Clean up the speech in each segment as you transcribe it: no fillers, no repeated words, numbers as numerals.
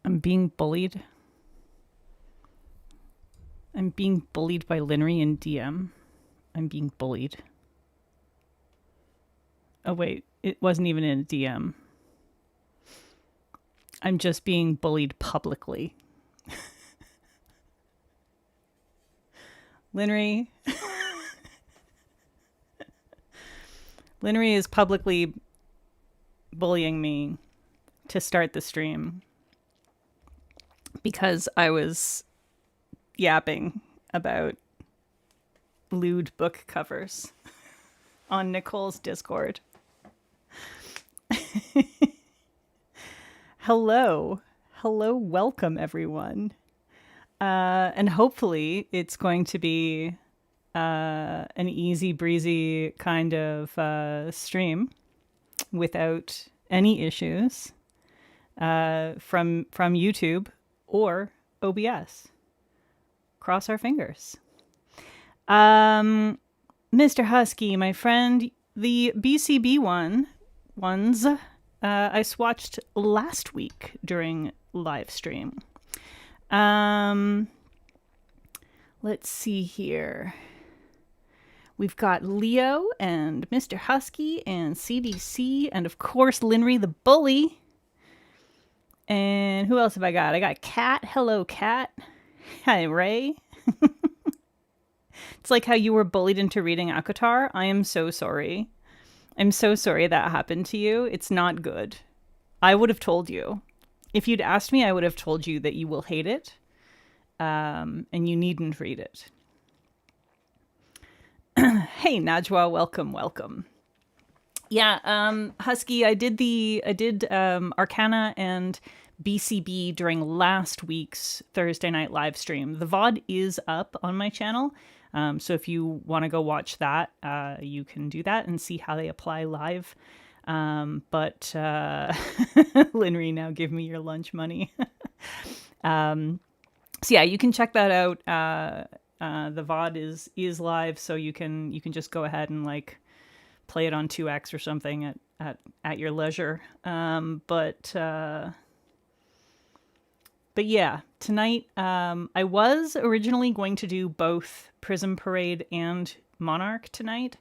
I'm being bullied. I'm being bullied by Linry in DM. I'm being bullied. Oh, wait. It wasn't even in a DM. I'm just being bullied publicly. Linry. Linry is publicly bullying me to start the stream because I was yapping about lewd book covers on Nicole's Discord. Hello. Hello, welcome everyone. And hopefully it's going to be an easy breezy kind of stream without any issues from YouTube or OBS. Cross our fingers. Mr. Husky, my friend, the BCB ones I swatched last week during live stream. Let's see here. We've got Leo and Mr. Husky and CDC and of course Linry the Bully. And who else have I got? I got Kat. Hello, Kat. Hi, Ray. It's like how you were bullied into reading Akatar. I am so sorry. I'm so sorry that happened to you. It's not good. I would have told you. If you'd asked me, I would have told you that you will hate it. And you needn't read it. Hey, Najwa, welcome. Yeah, Husky, I did Arcana and BCB during last week's Thursday night live stream. The VOD is up on my channel. So if you want to go watch that, you can do that and see how they apply live. But Linry, now give me your lunch money. So yeah, you can check that out. The VOD is live, so you can just go ahead and like play it on 2x or something at your leisure. But yeah, tonight I was originally going to do both Prism Parade and Monarch tonight.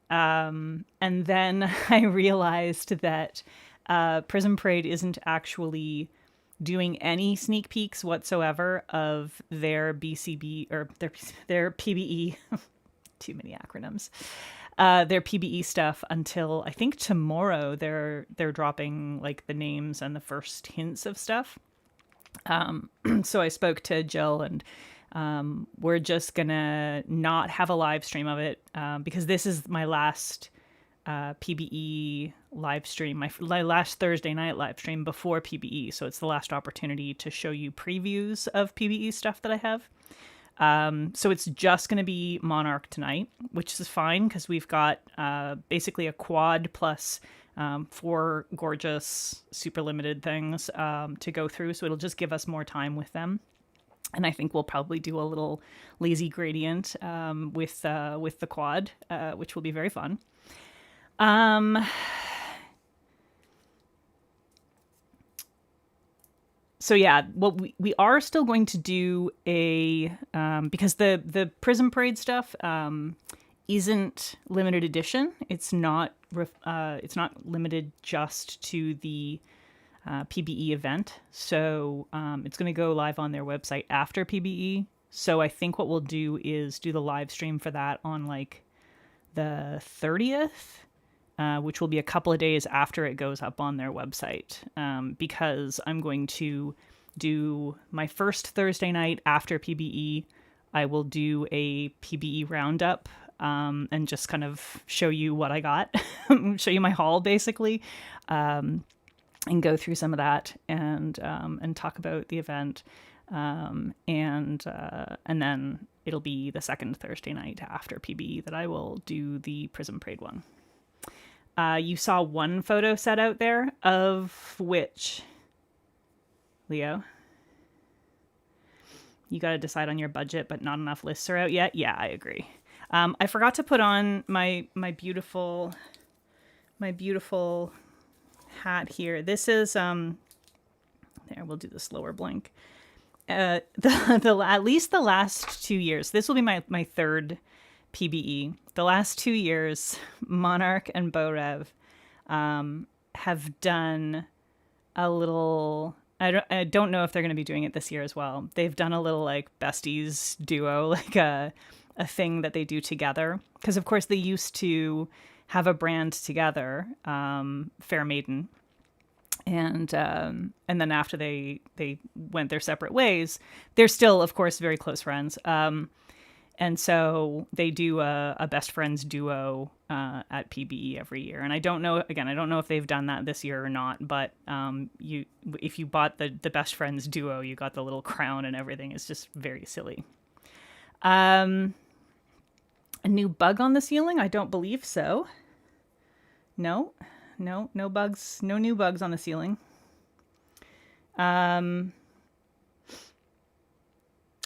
And then I realized that Prism Parade isn't actually doing any sneak peeks whatsoever of their BCB or their PBE. Too many acronyms. Their PBE stuff until I think tomorrow. They're dropping like the names and the first hints of stuff. So I spoke to Jill and we're just gonna not have a live stream of it because this is my last PBE live stream, my last Thursday night live stream before PBE. So it's the last opportunity to show you previews of PBE stuff that I have. So it's just going to be Monarch tonight, which is fine because we've got basically a quad plus 4 gorgeous super limited things to go through. So it'll just give us more time with them. And I think we'll probably do a little lazy gradient with the quad, which will be very fun. So yeah, what we are still going to do a because the Prism Parade stuff isn't limited edition. It's not limited just to the PBE event. So it's going to go live on their website after PBE. So I think what we'll do is do the live stream for that on like the 30th. Which will be a couple of days after it goes up on their website, because I'm going to do my first Thursday night after PBE. I will do a PBE roundup and just kind of show you what I got, show you my haul basically, and go through some of that and talk about the event, and then it'll be the second Thursday night after PBE that I will do the Prism Parade one. You saw one photo set out there of which, Leo? You got to decide on your budget, but not enough lists are out yet. Yeah, I agree. I forgot to put on my beautiful hat here. This is there I will do the slower blink. At least the last 2 years, this will be my third PBE. The last 2 years, Monarch and Borev have done a little. I don't know if they're going to be doing it this year as well. They've done a little like besties duo, like a thing that they do together. Because of course they used to have a brand together, Fair Maiden, and then after they went their separate ways, they're still of course very close friends. And so they do a best friends duo at PBE every year. And I don't know if they've done that this year or not, but if you bought the best friends duo, you got the little crown and everything. It's just very silly. A new bug on the ceiling? I don't believe so. No bugs. No new bugs on the ceiling.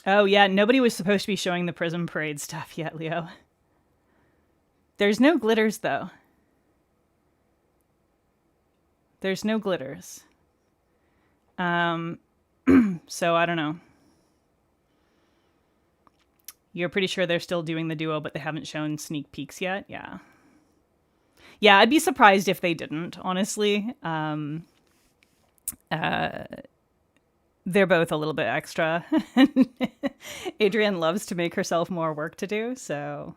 Oh, yeah, nobody was supposed to be showing the Prism Parade stuff yet, Leo. There's no glitters, though. There's no glitters. So I don't know. You're pretty sure they're still doing the duo, but they haven't shown sneak peeks yet? Yeah. Yeah, I'd be surprised if they didn't, honestly. They're both a little bit extra. Adrienne loves to make herself more work to do, so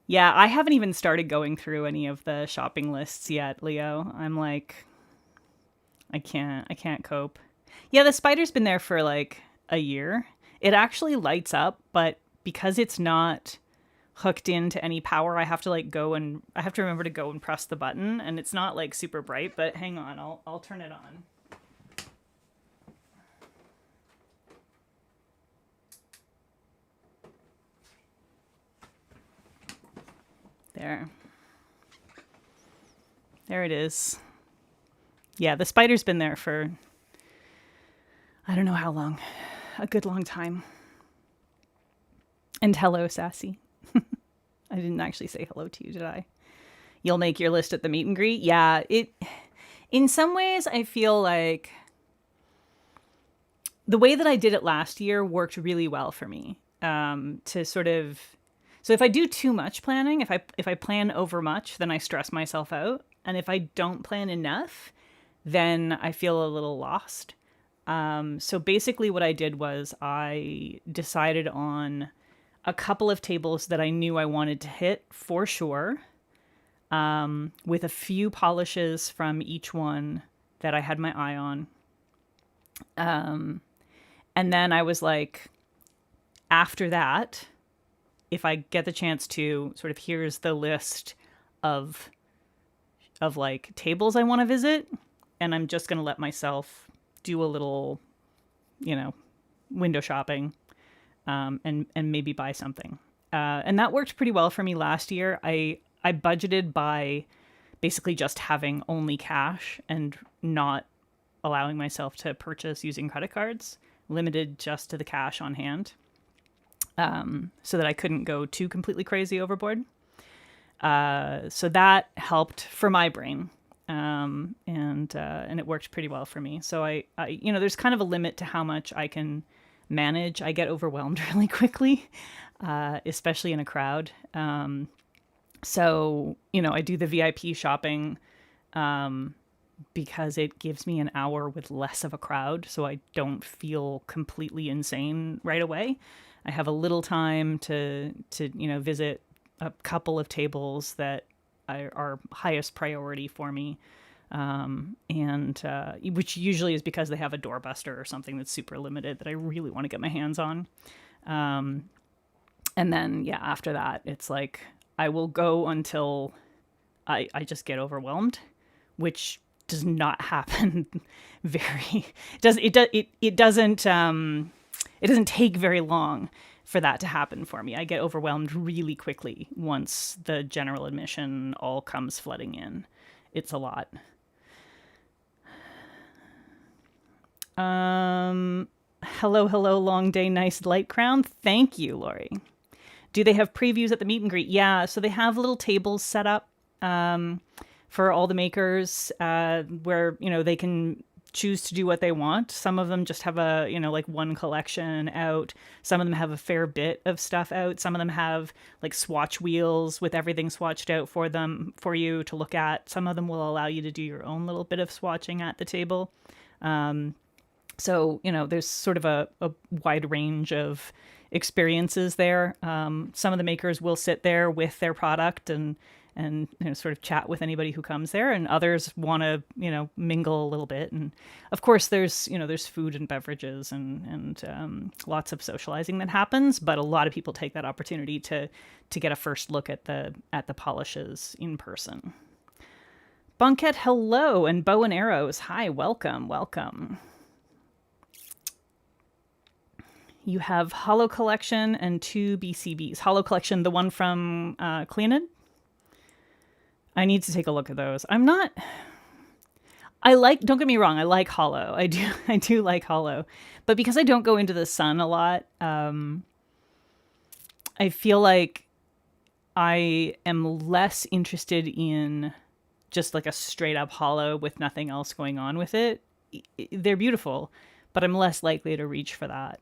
yeah, I haven't even started going through any of the shopping lists yet, Leo. I'm like, I can't cope. Yeah, the spider's been there for like a year. It actually lights up, but because it's not hooked into any power, I have to remember to go and press the button, and it's not like super bright, but hang on, I'll turn it on. There it is. Yeah, the spider's been there for I don't know how long. A good long time. And hello, Sassy. I didn't actually say hello to you, did I? You'll make your list at the meet and greet? Yeah, in some ways I feel like the way that I did it last year worked really well for me. So if I do too much planning, if I plan over much, then I stress myself out. And if I don't plan enough, then I feel a little lost. So basically what I did was I decided on a couple of tables that I knew I wanted to hit for sure, with a few polishes from each one that I had my eye on. And then I was like, after that, if I get the chance to sort of, here's the list of like tables I want to visit, and I'm just going to let myself do a little, window shopping, and maybe buy something. And that worked pretty well for me last year. I budgeted by basically just having only cash and not allowing myself to purchase using credit cards, limited just to the cash on hand, so that I couldn't go too completely crazy overboard. So that helped for my brain. And it worked pretty well for me. So I there's kind of a limit to how much I can manage. I get overwhelmed really quickly, especially in a crowd. So, I do the VIP shopping, because it gives me an hour with less of a crowd. So I don't feel completely insane right away. I have a little time to visit a couple of tables that are highest priority for me. Which usually is because they have a doorbuster or something that's super limited that I really want to get my hands on. And then, after that, it's like, I will go until I just get overwhelmed, which does not happen it doesn't take very long for that to happen for me. I get overwhelmed really quickly once the general admission all comes flooding in. It's a lot. Hello, long day, nice light crown. Thank you, Lori. Do they have previews at the meet and greet? Yeah, so they have little tables set up for all the makers, where they can choose to do what they want. Some of them just have a, like one collection out. Some of them have a fair bit of stuff out. Some of them have like swatch wheels with everything swatched out for you to look at. Some of them will allow you to do your own little bit of swatching at the table. So, there's sort of a wide range of experiences there. Some of the makers will sit there with their product and sort of chat with anybody who comes there, and others want to mingle a little bit. And of course there's food and beverages and lots of socializing that happens, but a lot of people take that opportunity to get a first look at the polishes in person. Bunket, hello, and Bow and Arrows, hi, welcome. You have Hollow Collection and 2 BCBs. Hollow Collection, the one from Cleaned. I need to take a look at those. don't get me wrong, I like Hollow. I do like Hollow. But because I don't go into the sun a lot, I feel like I am less interested in just like a straight up Hollow with nothing else going on with it. They're beautiful, but I'm less likely to reach for that.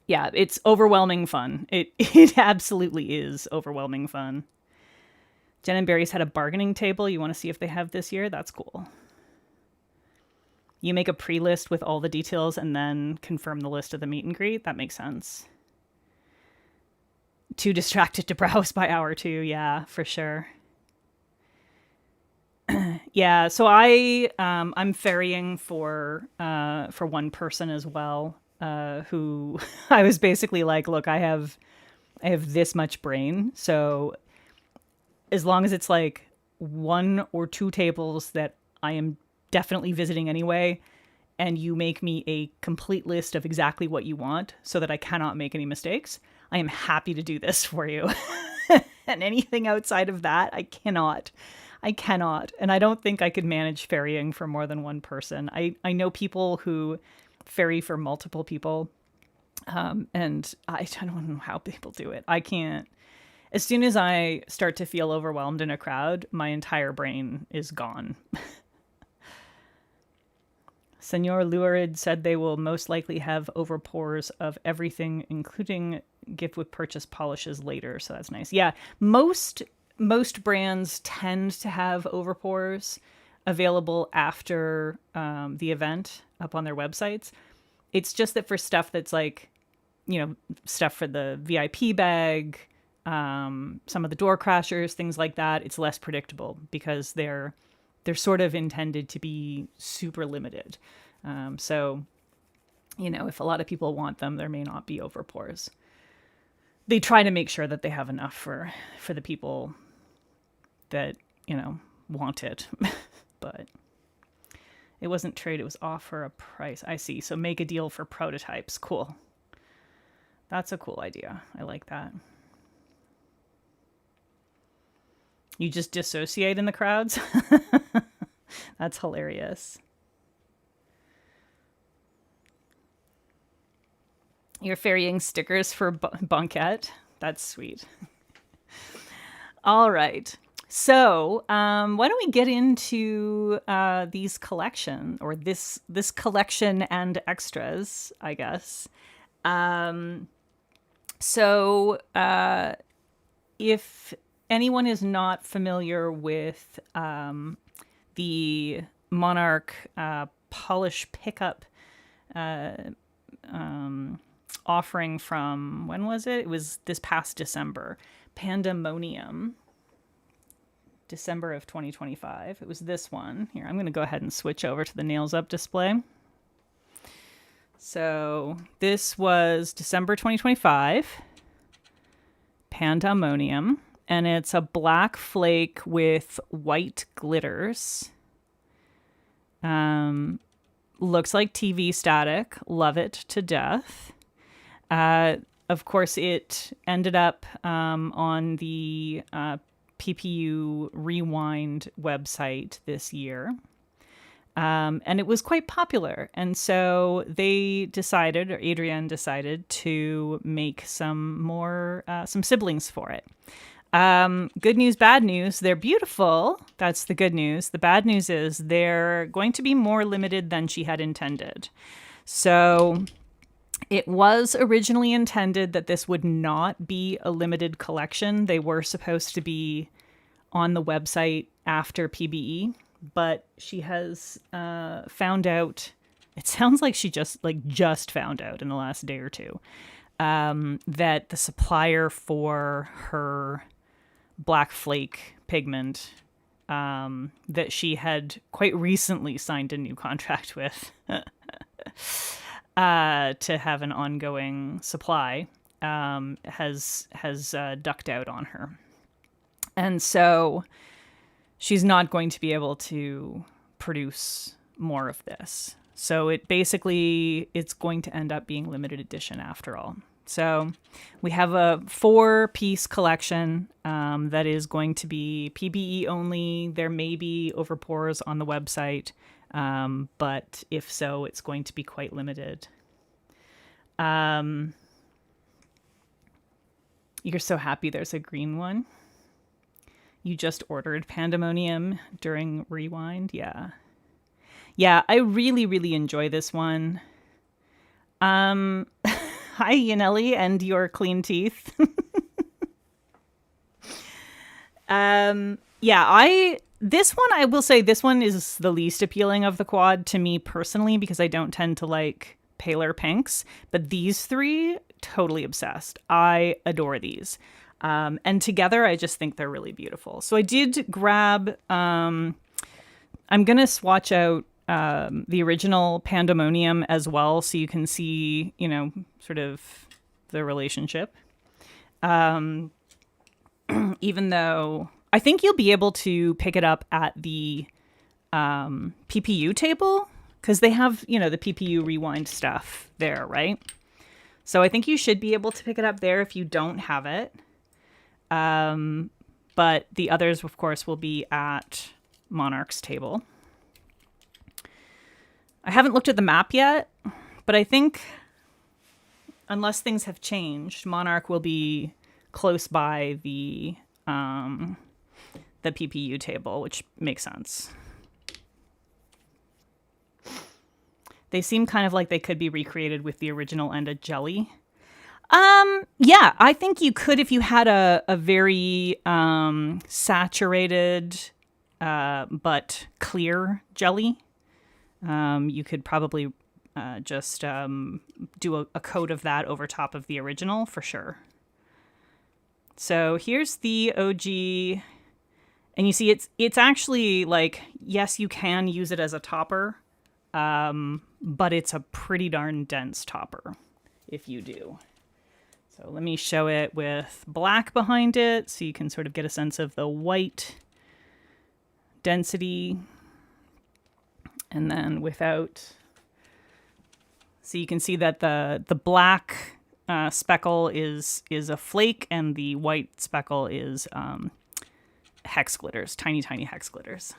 Yeah, it's overwhelming fun. It absolutely is overwhelming fun. Jen and Barry's had a bargaining table. You want to see if they have this year? That's cool. You make a pre-list with all the details and then confirm the list of the meet and greet. That makes sense. Too distracted to browse by hour 2. Yeah, for sure. Yeah, so I'm ferrying for one person as well. Who I was basically like, look, I have this much brain, so as long as it's like 1 or 2 tables that I am definitely visiting anyway, and you make me a complete list of exactly what you want so that I cannot make any mistakes, I am happy to do this for you. And anything outside of that, I cannot. And I don't think I could manage ferrying for more than one person. I know people who ferry for multiple people, and I don't know how people do it. I can't. As soon as I start to feel overwhelmed in a crowd, my entire brain is gone. Senor Lurid said they will most likely have overpours of everything, including gift with purchase polishes later, so that's nice. Yeah, most brands tend to have overpours available after the event up on their websites. It's just that for stuff that's like, stuff for the VIP bag, some of the door crashers, things like that, it's less predictable because they're sort of intended to be super limited. So, if a lot of people want them, there may not be overpours. They try to make sure that they have enough for the people that, want it. But it wasn't trade, it was offer a price. I see. So make a deal for prototypes. Cool. That's a cool idea. I like that. You just dissociate in the crowds? That's hilarious. You're ferrying stickers for Bunket. That's sweet. All right. So why don't we get into these collection, or this collection and extras, I guess. So if anyone is not familiar with the Monarch Polish Pickup offering from, when was it? It was this past December. Pandemonium. December of 2025. It was this one. Here, I'm going to go ahead and switch over to the Nails Up display. So this was December 2025. Pandemonium. And it's a black flake with white glitters. Looks like TV static. Love it to death. Of course, it ended up on the PPU Rewind website this year. And it was quite popular. And so they decided, or Adrienne decided, to make some more, some siblings for it. Good news, bad news. They're beautiful. That's the good news. The bad news is they're going to be more limited than she had intended. So it was originally intended that this would not be a limited collection. They were supposed to be on the website after PBE, but she has found out. It sounds like she just found out in the last day or two that the supplier for her black flake pigment that she had quite recently signed a new contract with to have an ongoing supply has ducked out on her. And so she's not going to be able to produce more of this. So it's going to end up being limited edition after all. So we have a 4-piece collection that is going to be PBE only. There may be overpours on the website, but if so, it's going to be quite limited. You're so happy there's a green one. You just ordered Pandemonium during Rewind. Yeah. Yeah, I really, really enjoy this one. Hi, Yanelli, and your clean teeth. This one, I will say, this one is the least appealing of the quad to me personally because I don't tend to like paler pinks. But these 3, totally obsessed. I adore these. And together, I just think they're really beautiful. So I did grab, I'm going to swatch out the original Pandemonium as well, so you can see, sort of the relationship. Even though I think you'll be able to pick it up at the PPU table, because they have, the PPU Rewind stuff there, right? So I think you should be able to pick it up there if you don't have it. But the others, of course, will be at Monarch's table. I haven't looked at the map yet, but I think unless things have changed, Monarch will be close by the PPU table, which makes sense. They seem kind of like they could be recreated with the original and a jelly. Yeah, I think you could if you had a very saturated but clear jelly. You could probably just do a coat of that over top of the original for sure. So here's the OG, and you see it's actually like, yes, you can use it as a topper, but it's a pretty darn dense topper if you do. So let me show it with black behind it so you can sort of get a sense of the white density. And then without, so you can see that the black speckle is a flake and the white speckle is hex glitters, tiny hex glitters.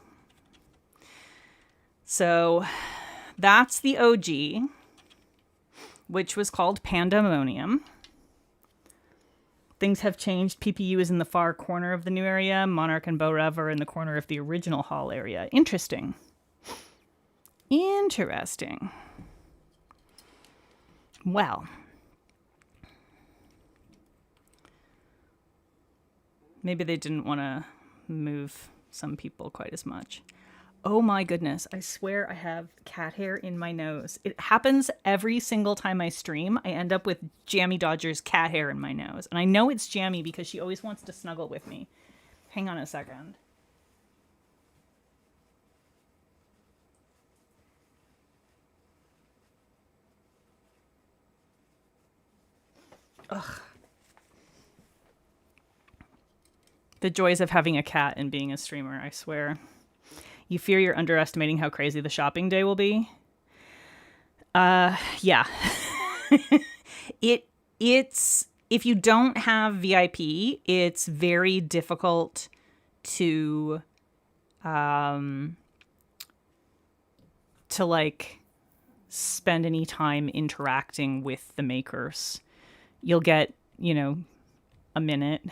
So that's the OG, which was called Pandemonium. Things have changed. PPU is in the far corner of the new area. Monarch and Beau Rev are in the corner of the original hall area. Interesting. Well, maybe they didn't want to move some people quite as much. Oh my goodness, I swear I have cat hair in my nose. It happens every single time I stream. I end up with Jammy Dodger's cat hair in my nose. And I know it's Jammy because she always wants to snuggle with me. Hang on a second. Ugh. The joys of having a cat and being a streamer, I swear. You fear you're underestimating how crazy the shopping day will be? Yeah. It's if you don't have VIP, it's very difficult to like spend any time interacting with the makers. You'll get, a minute.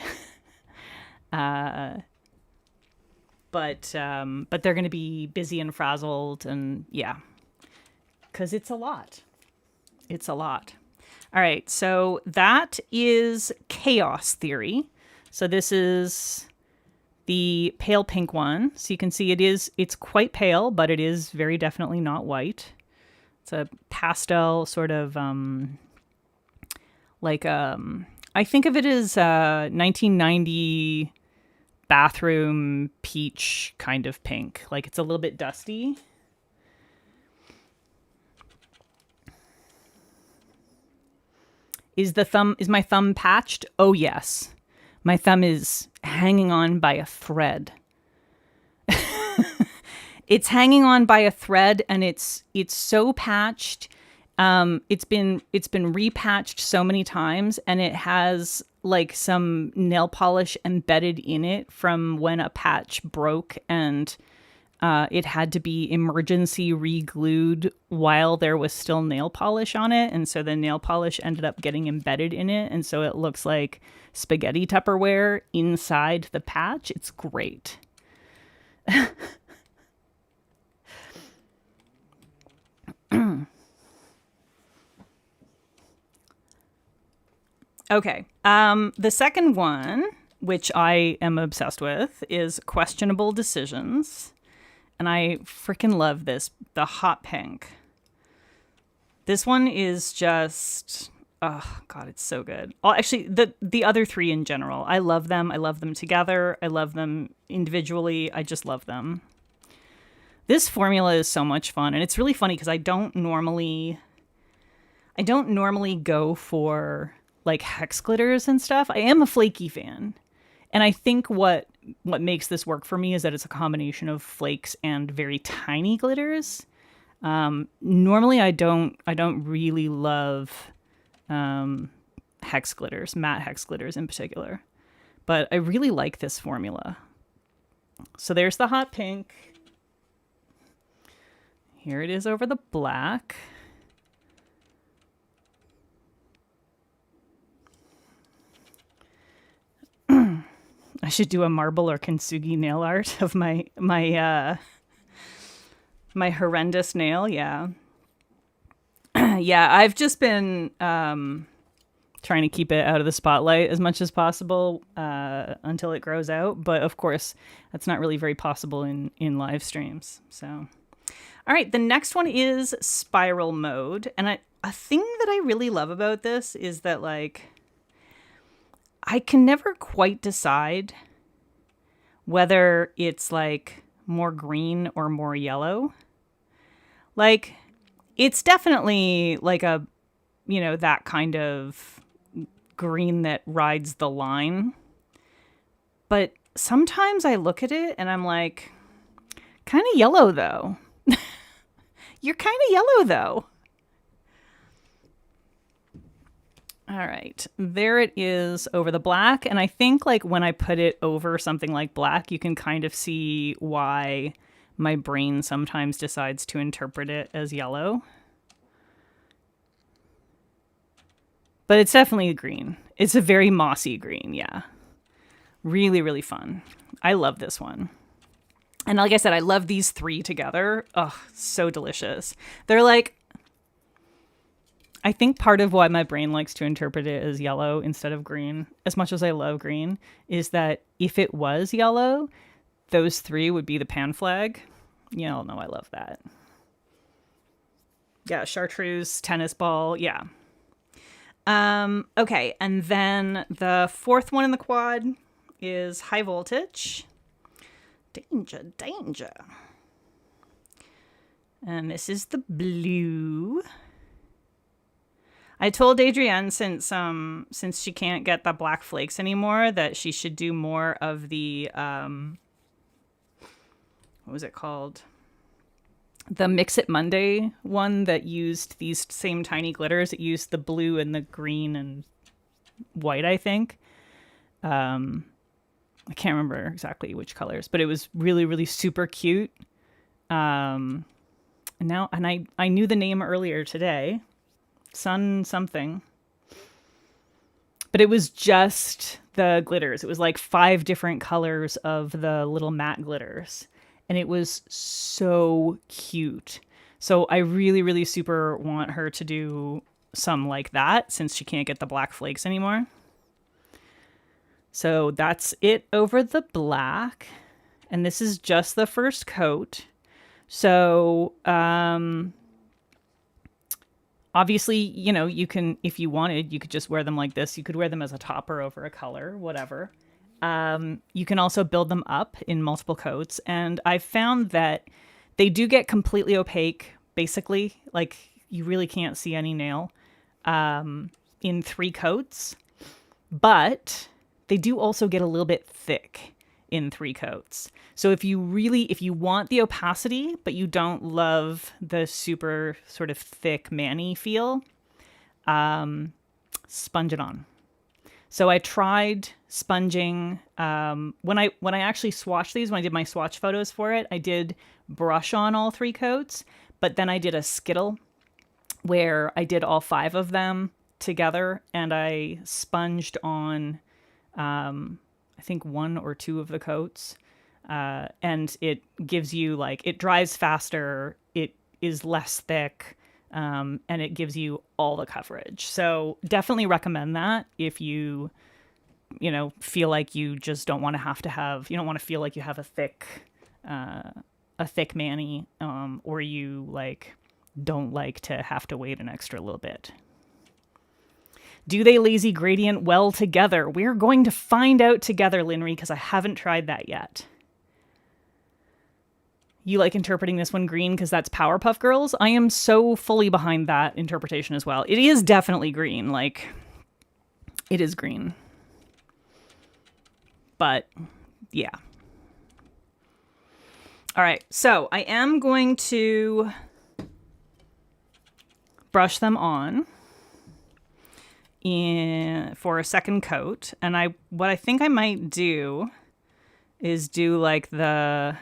But they're going to be busy and frazzled, and yeah, because it's a lot. It's a lot. All right, so that is Chaos Theory. So this is the pale pink one. So you can see it's quite pale, but it is very definitely not white. It's a pastel sort of I think of it as 1990 bathroom peach kind of pink. Like it's a little bit dusty. Is my thumb patched? Oh yes. My thumb is hanging on by a thread. It's hanging on by a thread, and it's so patched. It's been repatched so many times, and it has like some nail polish embedded in it from when a patch broke, and it had to be emergency re-glued while there was still nail polish on it. And so the nail polish ended up getting embedded in it. And so it looks like spaghetti Tupperware inside the patch. It's great. Okay. The second one, which I am obsessed with, is Questionable Decisions. And I freaking love this. The hot pink. This one is just, oh God, it's so good. Oh, actually, the other three in general, I love them. I love them together. I love them individually. I just love them. This formula is so much fun, and it's really funny because I don't normally go for like hex glitters and stuff. I am a flaky fan. And I think what makes this work for me is that it's a combination of flakes and very tiny glitters. Normally, I don't really love hex glitters, matte hex glitters in particular, but I really like this formula. So there's the hot pink. Here it is over the black. I should do a marble or kintsugi nail art of my horrendous nail. Yeah. Yeah, I've just been trying to keep it out of the spotlight as much as possible until it grows out. But of course, that's not really very possible in live streams. So, all right, the next one is Spiral Mode. And a thing that I really love about this is that, like, I can never quite decide whether it's like more green or more yellow. Like, it's definitely like a, that kind of green that rides the line. But sometimes I look at it and I'm like, kind of yellow though. You're kind of yellow though. All right, there it is over the black. And I think like when I put it over something like black, you can kind of see why my brain sometimes decides to interpret it as yellow. But it's definitely green. It's a very mossy green, yeah. Really, really fun. I love this one. And like I said, I love these three together. Oh, so delicious. They're like, I think part of why my brain likes to interpret it as yellow instead of green, as much as I love green, is that if it was yellow, those three would be the pan flag. You all know I love that. Yeah, chartreuse, tennis ball, yeah. Okay, and then the fourth one in the quad is High Voltage. Danger, danger. And this is the blue. I told Adrienne since she can't get the black flakes anymore that she should do more of the what was it called? The Mix It Monday one that used these same tiny glitters. It used the blue and the green and white, I think. I can't remember exactly which colors, but it was really, really super cute. And I knew the name earlier today. Sun something. But it was just the glitters. It was like 5 different colors of the little matte glitters. And it was so cute. So I really, really super want her to do some like that since she can't get the black flakes anymore. So that's it over the black. And this is just the first coat. So, obviously, you know, you can, if you wanted, you could just wear them like this. You could wear them as a topper over a color, whatever. You can also build them up in multiple coats. And I found that they do get completely opaque, basically. Like, you really can't see any nail in 3 coats. But they do also get a little bit thick in 3 coats. So if you want the opacity, but you don't love the super sort of thick Manny feel, sponge it on. So I tried sponging, when I actually swatched these, when I did my swatch photos for it, I did brush on all 3 coats, but then I did a skittle where I did all 5 of them together and I sponged on, I think 1 or 2 of the coats. And it gives you like, it dries faster, it is less thick, and it gives you all the coverage. So definitely recommend that if you feel like you just don't want to have, you don't want to feel like you have a thick Manny, or you like don't like to have to wait an extra little bit. Do they lazy gradient well together? We're going to find out together, Linry, because I haven't tried that yet. You like interpreting this one green because that's Powerpuff Girls? I am so fully behind that interpretation as well. It is definitely green. Like, it is green. But, yeah. All right, so I am going to brush them on for a second coat. And what I think I might do is do like we'll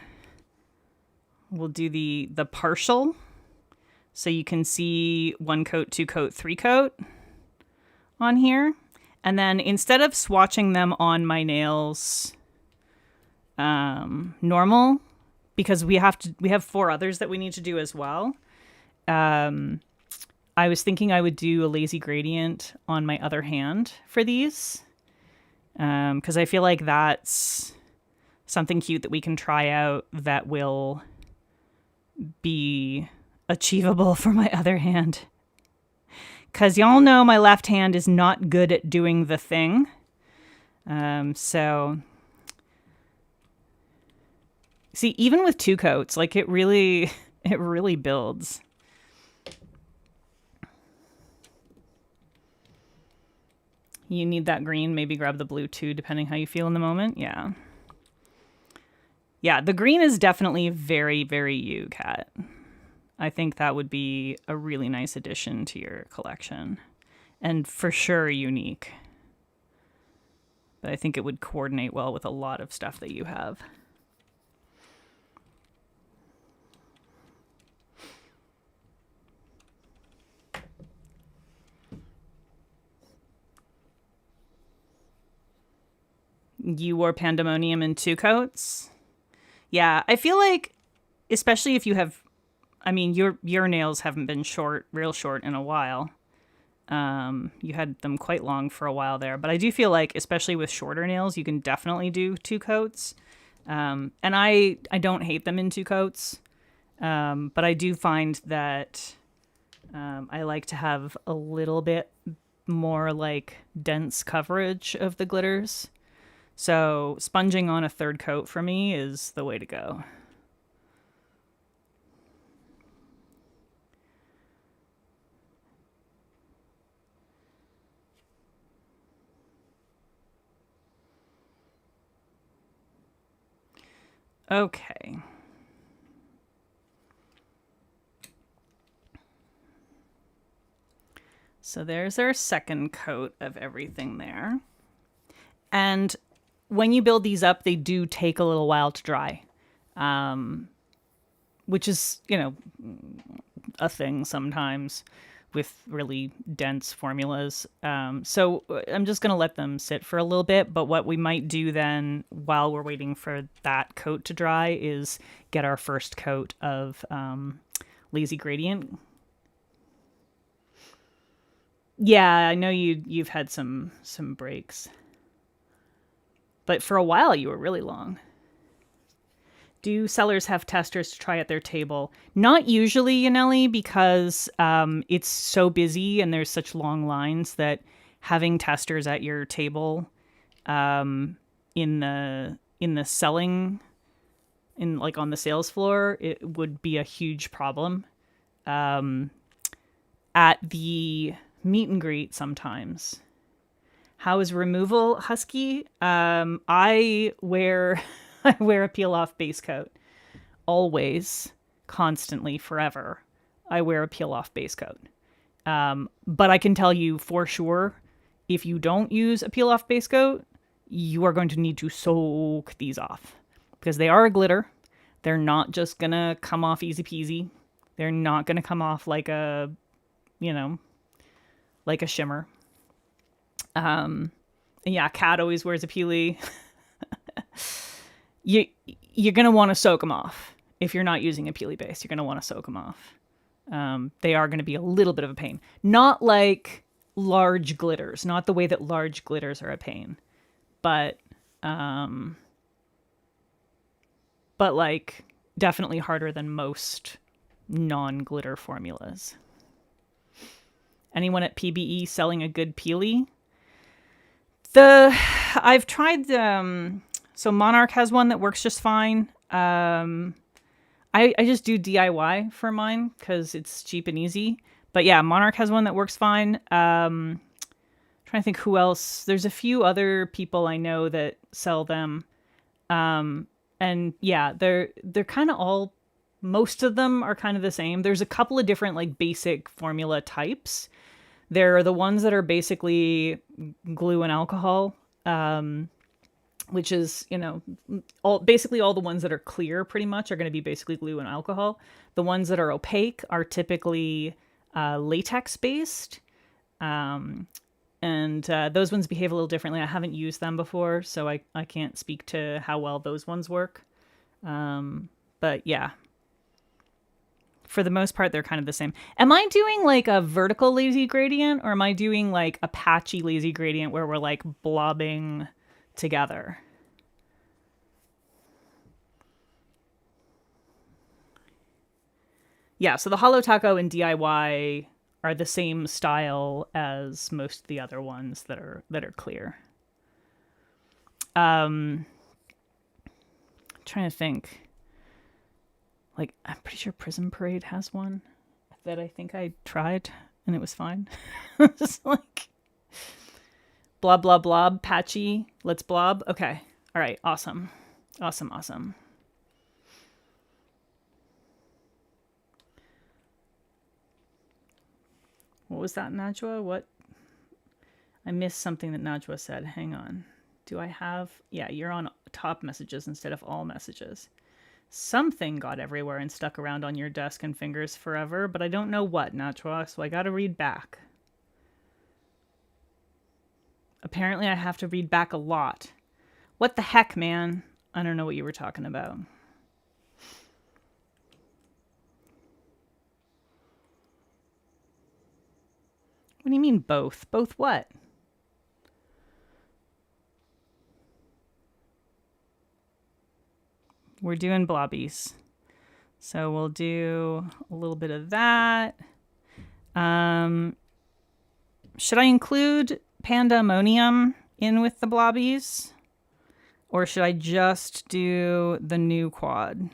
do the partial. So you can see 1 coat, 2 coat, 3 coat on here. And then instead of swatching them on my nails normal, because we have 4 others that we need to do as well. I was thinking I would do a lazy gradient on my other hand for these. Because I feel like that's something cute that we can try out that will be achievable for my other hand. Because y'all know my left hand is not good at doing the thing. So, see, even with 2 coats, like it really builds. You need that green, maybe grab the blue too, depending how you feel in the moment. Yeah. Yeah, the green is definitely very, very you, Kat. I think that would be a really nice addition to your collection. And for sure unique. But I think it would coordinate well with a lot of stuff that you have. You wore Pandemonium in 2 coats? Yeah, I feel like, especially if you have, I mean, your nails haven't been real short in a while. You had them quite long for a while there, but I do feel like, especially with shorter nails, you can definitely do 2 coats. And I don't hate them in 2 coats, but I do find that I like to have a little bit more like dense coverage of the glitters. So sponging on a 3rd coat for me is the way to go. Okay. So there's our second coat of everything there. And when you build these up, they do take a little while to dry, which is, a thing sometimes with really dense formulas. So I'm just going to let them sit for a little bit. But what we might do then while we're waiting for that coat to dry is get our first coat of Lazy Gradient. Yeah, I know you've had some breaks. But for a while you were really long. Do sellers have testers to try at their table? Not usually, Yaneli, because it's so busy and there's such long lines that having testers at your table in the selling like on the sales floor, it would be a huge problem. At the meet and greet sometimes. How is removal, Husky? I wear I wear a peel off base coat. Always, constantly, forever. I wear a peel off base coat. But I can tell you for sure, if you don't use a peel off base coat, you are going to need to soak these off because they are a glitter. They're not just gonna come off easy peasy. They're not gonna come off like a, like a shimmer. And yeah, Cat always wears a peelie. You're going to want to soak them off. If you're not using a peelie base, you're going to want to soak them off. They are going to be a little bit of a pain. Not like large glitters, not the way that large glitters are a pain. But like definitely harder than most non-glitter formulas. Anyone at PBE selling a good peelie? I've tried so Monarch has one that works just fine. I just do DIY for mine because it's cheap and easy. But yeah, Monarch has one that works fine. Trying to think who else. There's a few other people I know that sell them. And yeah, they're kind of all, most of them are kind of the same. There's a couple of different like basic formula types. There are the ones that are basically glue and alcohol, which is, basically all the ones that are clear pretty much are going to be basically glue and alcohol. The ones that are opaque are typically latex based. And those ones behave a little differently. I haven't used them before, so I can't speak to how well those ones work. But yeah. For the most part, they're kind of the same. Am I doing like a vertical lazy gradient or am I doing like a patchy lazy gradient where we're like blobbing together? Yeah, so the Hollow Taco and DIY are the same style as most of the other ones that are clear. Trying to think. Like, I'm pretty sure Prism Parade has one that I think I tried and it was fine. Just like blob, blob, blob, patchy, let's blob. Okay. All right. Awesome. Awesome. Awesome. What was that, Najwa? What? I missed something that Najwa said. Hang on. Do I have? Yeah, you're on top messages instead of all messages. Something got everywhere and stuck around on your desk and fingers forever, but I don't know what, Nachwa, so I gotta read back. Apparently I have to read back a lot. What the heck, man? I don't know what you were talking about. What do you mean both? Both what? We're doing blobbies. So we'll do a little bit of that. Should I include pandemonium in with the blobbies? Or should I just do the new quad?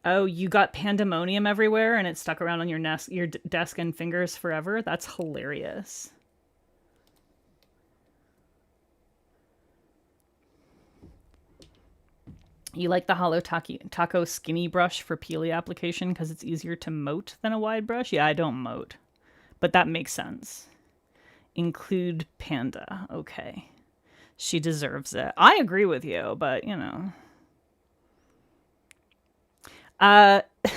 Oh, you got pandemonium everywhere and it stuck around on your desk and fingers forever? That's hilarious. You like the Hollow Taco Skinny Brush for Peely application because it's easier to moat than a wide brush? Yeah, I don't moat, but that makes sense. Include Panda. Okay. She deserves it. I agree with you, but you know.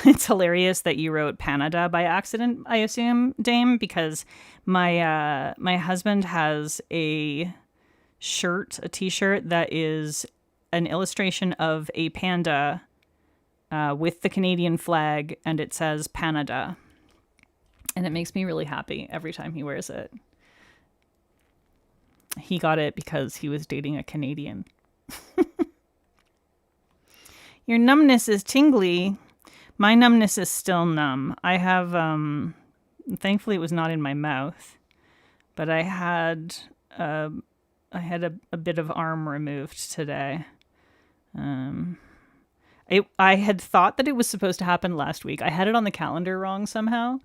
It's hilarious that you wrote Panada by accident, I assume, Dame, because my husband has a t-shirt that is an illustration of a panda with the Canadian flag, and it says Panada. And it makes me really happy every time he wears it. He got it because he was dating a Canadian. Your numbness is tingly. My numbness is still numb. I have, thankfully it was not in my mouth, but I had a bit of arm removed today. I had thought that it was supposed to happen last week. I had it on the calendar wrong somehow,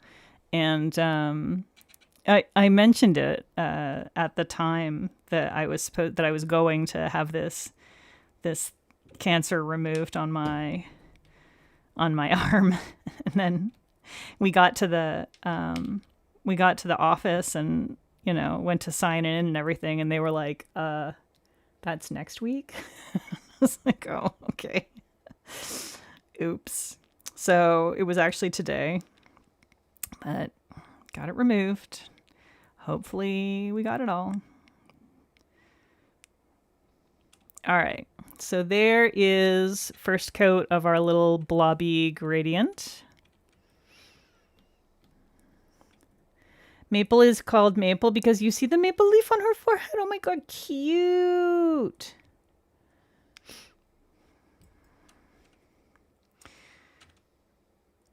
and I mentioned it at the time that I was going to have this cancer removed on my arm, and then we got to the office and went to sign in and everything, and they were like, "That's next week." I was like, "Oh, okay." Oops. So it was actually today, but got it removed. Hopefully we got it all. All right. So there is first coat of our little blobby gradient. Maple is called Maple because you see the maple leaf on her forehead. Oh my God, cute.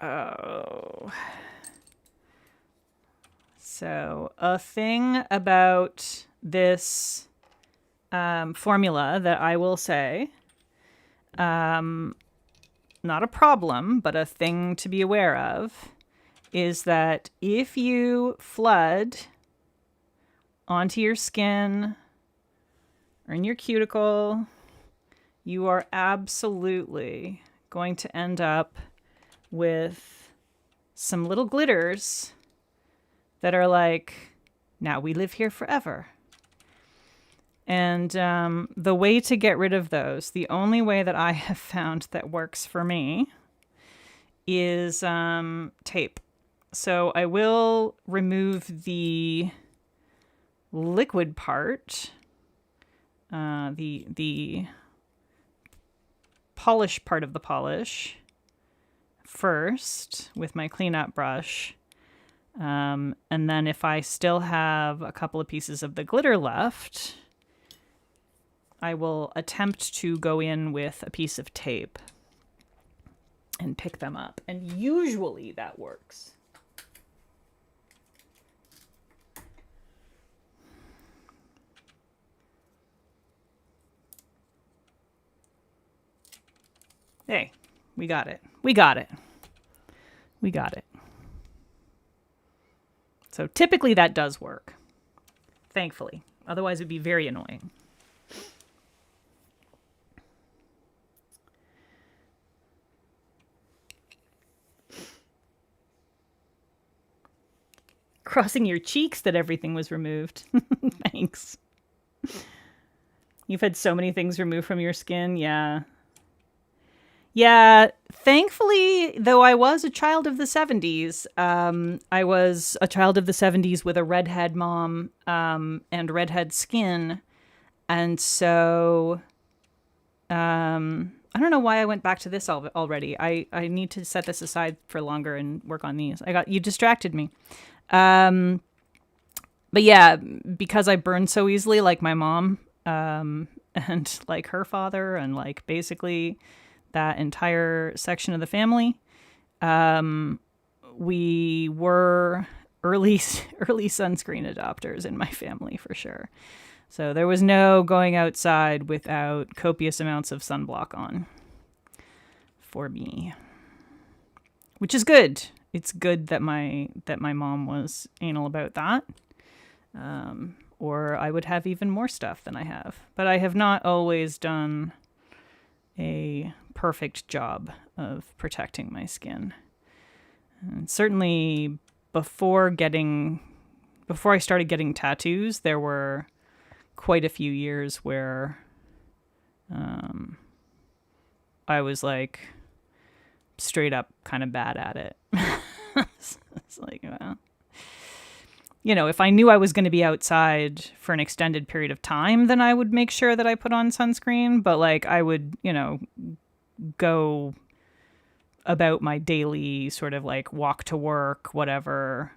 Oh. So a thing about this formula that I will say, not a problem, but a thing to be aware of, is that if you flood onto your skin or in your cuticle, you are absolutely going to end up with some little glitters that are like, now we live here forever. And the way to get rid of those, the only way that I have found that works for me is tape. So I will remove the liquid part, the polish part of the polish first with my cleanup brush. And then if I still have a couple of pieces of the glitter left, I will attempt to go in with a piece of tape and pick them up. And usually that works. Hey, we got it. We got it. We got it. So typically that does work. Thankfully. Otherwise it'd be very annoying. Crossing your cheeks that everything was removed. Thanks. You've had so many things removed from your skin. Yeah. Yeah, thankfully, though I was a child of the 70s, I was a child of the 70s with a redhead mom and redhead skin. And so I don't know why I went back to this already. I need to set this aside for longer and work on these. You distracted me. But yeah, because I burn so easily, like my mom and like her father and like basically that entire section of the family, we were early sunscreen adopters in my family for sure. So there was no going outside without copious amounts of sunblock on for me, which is good. It's good that my mom was anal about that, or I would have even more stuff than I have. But I have not always done a perfect job of protecting my skin. And certainly before I started getting tattoos, there were quite a few years where I was like straight up kind of bad at it. It's like, well, if I knew I was going to be outside for an extended period of time, then I would make sure that I put on sunscreen. But like I would, go about my daily sort of like walk to work, whatever,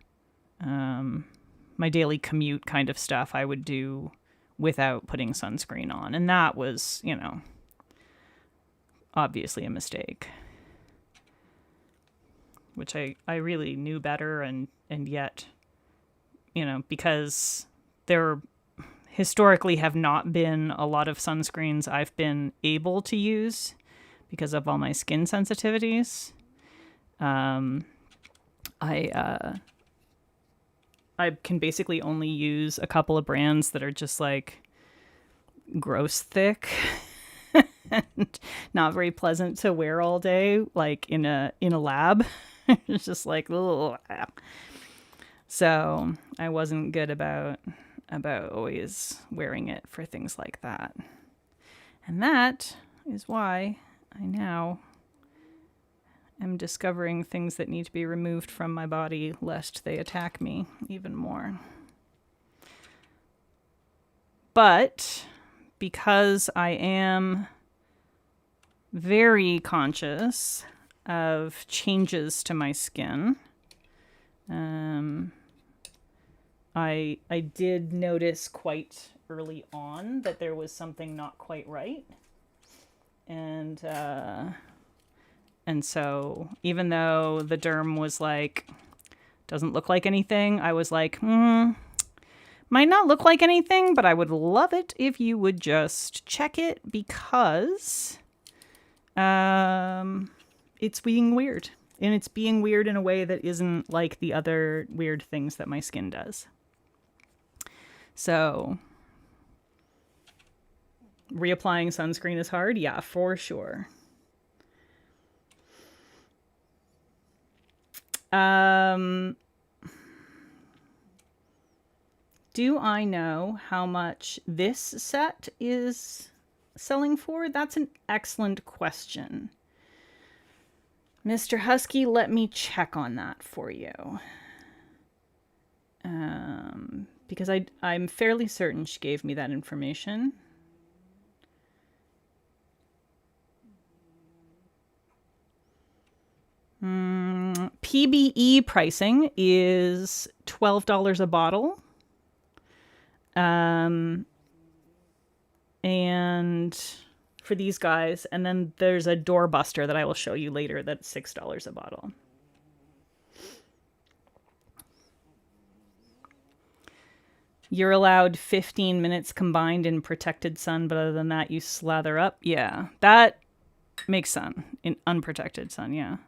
my daily commute kind of stuff I would do without putting sunscreen on. And that was, obviously a mistake, which I really knew better. And yet, because there historically have not been a lot of sunscreens I've been able to use because of all my skin sensitivities. I can basically only use a couple of brands that are just like gross thick and not very pleasant to wear all day, like in a lab. It's just like, ugh. So I wasn't good about always wearing it for things like that. And that is why I now am discovering things that need to be removed from my body lest they attack me even more. But because I am very conscious of changes to my skin, I did notice quite early on that there was something not quite right. And so even though the derm was like, doesn't look like anything, I was like, might not look like anything, but I would love it if you would just check it because it's being weird. And it's being weird in a way that isn't like the other weird things that my skin does. So reapplying sunscreen is hard? Yeah, for sure. Do I know how much this set is selling for? That's an excellent question. Mr. Husky, let me check on that for you. Because I'm fairly certain she gave me that information. PBE pricing is $12 a bottle. And for these guys, and then there's a doorbuster that I will show you later that's $6 a bottle. You're allowed 15 minutes combined in protected sun, but other than that, you slather up. Yeah, that makes sense. In unprotected sun, yeah.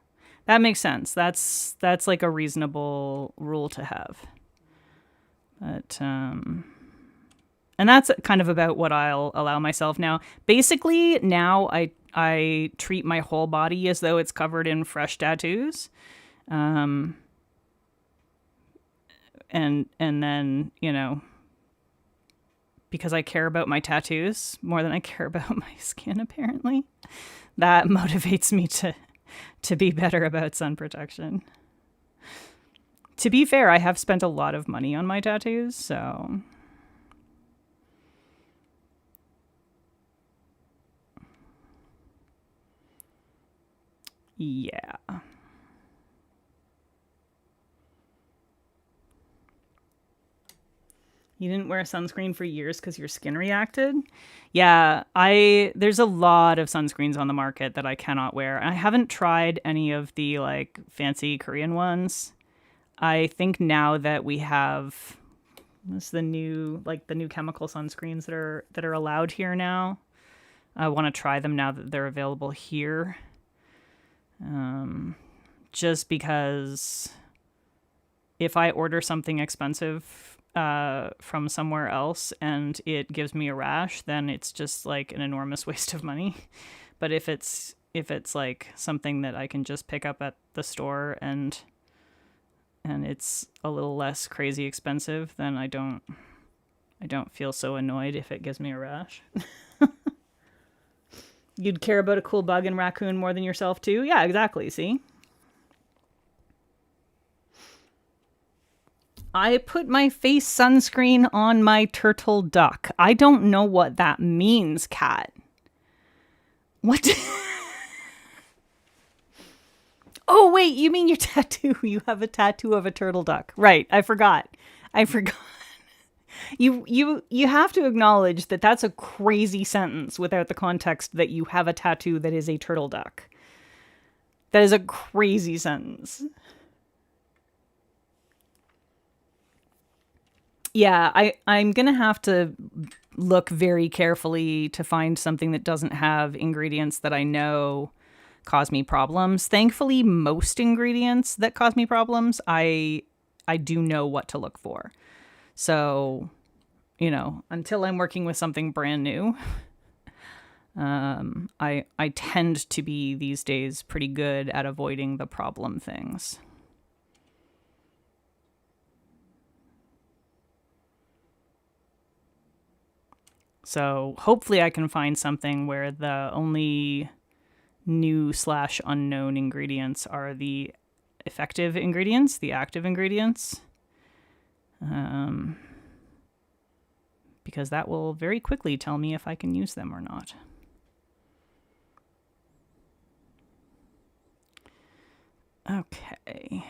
That makes sense. That's like a reasonable rule to have. But, and that's kind of about what I'll allow myself now. Basically, now I treat my whole body as though it's covered in fresh tattoos. And then, because I care about my tattoos more than I care about my skin, apparently, that motivates me to be better about sun protection. To be fair, I have spent a lot of money on my tattoos, so yeah. You didn't wear sunscreen for years because your skin reacted? Yeah, there's a lot of sunscreens on the market that I cannot wear. I haven't tried any of the like fancy Korean ones. I think now that we have the new chemical sunscreens that are allowed here now. I want to try them now that they're available here. Just because if I order something expensive from somewhere else and it gives me a rash, then it's just like an enormous waste of money. But if it's like something that I can just pick up at the store and it's a little less crazy expensive, then I don't feel so annoyed if it gives me a rash. You'd care about a cool bug in raccoon more than yourself too? Yeah, exactly. See? I put my face sunscreen on my turtle duck. I don't know what that means, Kat. What? Oh, wait, you mean your tattoo. You have a tattoo of a turtle duck. Right, I forgot. You have to acknowledge that that's a crazy sentence without the context that you have a tattoo that is a turtle duck. That is a crazy sentence. Yeah, I'm going to have to look very carefully to find something that doesn't have ingredients that I know cause me problems. Thankfully, most ingredients that cause me problems, I do know what to look for. So, until I'm working with something brand new, I tend to be these days pretty good at avoiding the problem things. So hopefully I can find something where the only new/unknown ingredients are the effective ingredients, the active ingredients. Because that will very quickly tell me if I can use them or not. Okay.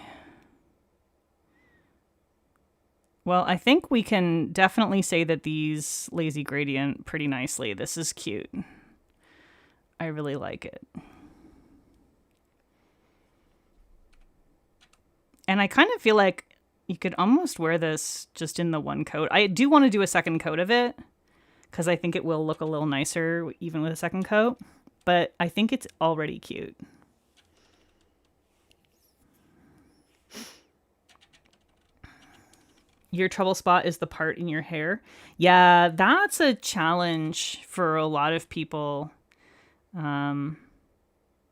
Well, I think we can definitely say that these lazy gradient pretty nicely. This is cute. I really like it. And I kind of feel like you could almost wear this just in the one coat. I do want to do a second coat of it because I think it will look a little nicer even with a second coat. But I think it's already cute. Your trouble spot is the part in your hair. Yeah, that's a challenge for a lot of people. And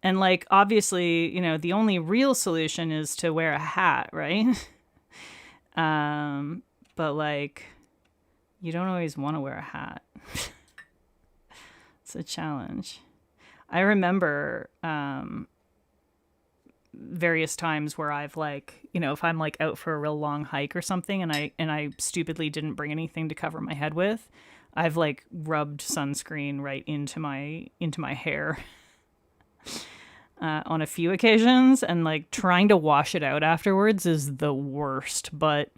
like, obviously, the only real solution is to wear a hat, right? But like, you don't always want to wear a hat. It's a challenge. I remember, various times where I've like, if I'm like out for a real long hike or something and I stupidly didn't bring anything to cover my head with, I've like rubbed sunscreen right into my hair on a few occasions, and like trying to wash it out afterwards is the worst, but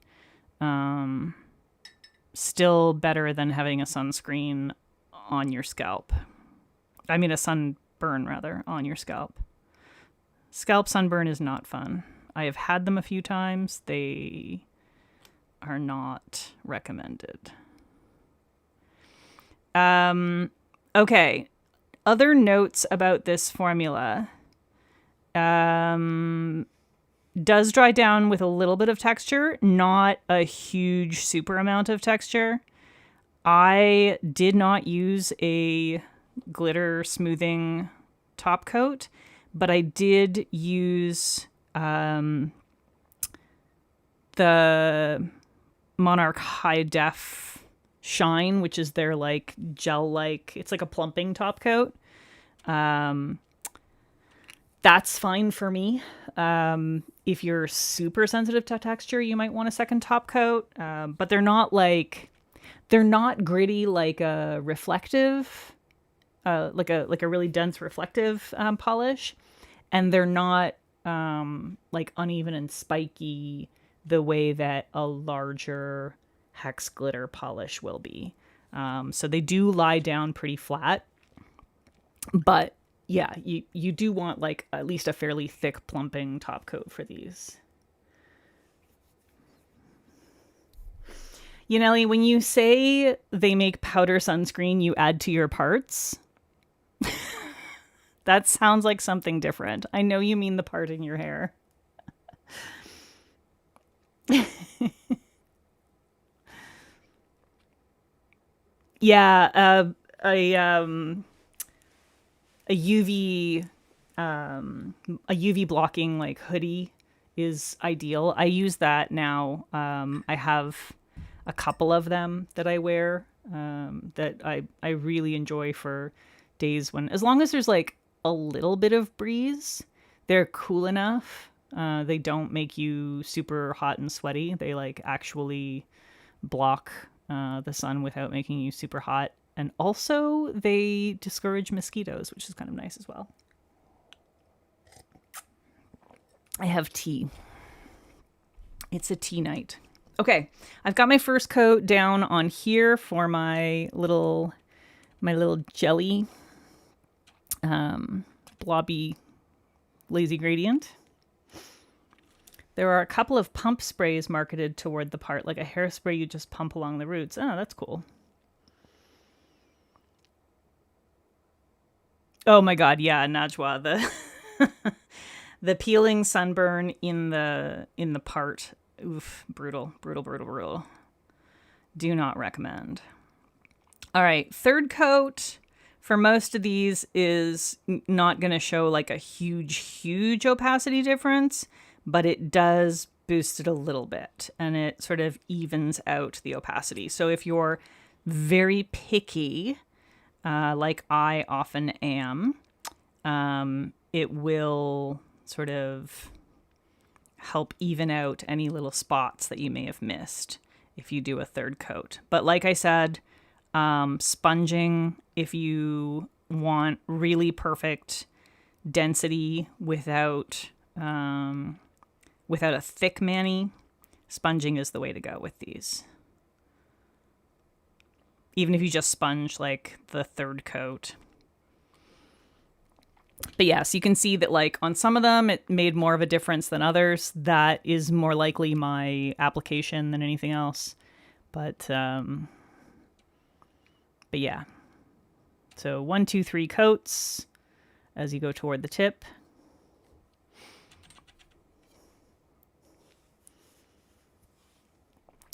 still better than having a sunscreen on your scalp. I mean a sunburn rather on your scalp. Scalp sunburn is not fun. I have had them a few times. They are not recommended. Okay. Other notes about this formula. Does dry down with a little bit of texture, not a huge super amount of texture. I did not use a glitter smoothing top coat, but I did use the Monarch High Def Shine, which is their like gel-like, it's like a plumping top coat. That's fine for me. If you're super sensitive to texture, you might want a second top coat, but they're not gritty like a reflective, like a really dense reflective polish. And they're not like uneven and spiky the way that a larger hex glitter polish will be. So they do lie down pretty flat. But yeah, you do want like at least a fairly thick plumping top coat for these. Nelly, when you say they make powder sunscreen you add to your parts, that sounds like something different. I know you mean the part in your hair. Yeah, a UV a UV blocking like hoodie is ideal. I use that now. I have a couple of them that I wear that I really enjoy for days when, as long as there's like a little bit of breeze, they're cool enough. They don't make you super hot and sweaty. They like actually block the sun without making you super hot. And also they discourage mosquitoes, which is kind of nice as well. I have tea. It's a tea night. Okay, I've got my first coat down on here for my little jelly blobby lazy gradient. There are a couple of pump sprays marketed toward the part, like a hairspray you just pump along the roots. Oh, that's cool. Oh my god, yeah, Najwa, the peeling sunburn in the part. Oof, brutal, brutal, brutal, brutal. Do not recommend. All right, third coat for most of these is not going to show like a huge opacity difference, but it does boost it a little bit and it sort of evens out the opacity. So if you're very picky, like I often am, it will sort of help even out any little spots that you may have missed if you do a third coat. But like I said, sponging, if you want really perfect density without a thick mani, sponging is the way to go with these. Even if you just sponge like the third coat. But yes, you can see that like on some of them, it made more of a difference than others. That is more likely my application than anything else. But yeah. So 1, 2, 3 coats as you go toward the tip.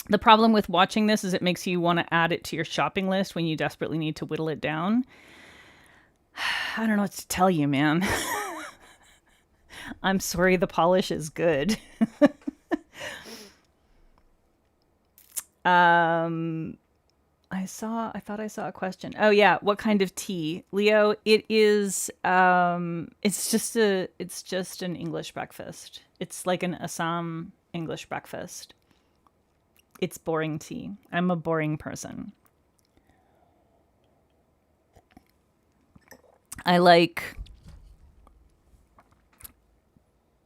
The problem with watching this is it makes you want to add it to your shopping list when you desperately need to whittle it down. I don't know what to tell you, man. I'm sorry, the polish is good. I thought I saw a question. Oh yeah, what kind of tea? Leo, it is it's just an English breakfast. It's like an Assam English breakfast. It's boring tea. I'm a boring person. I like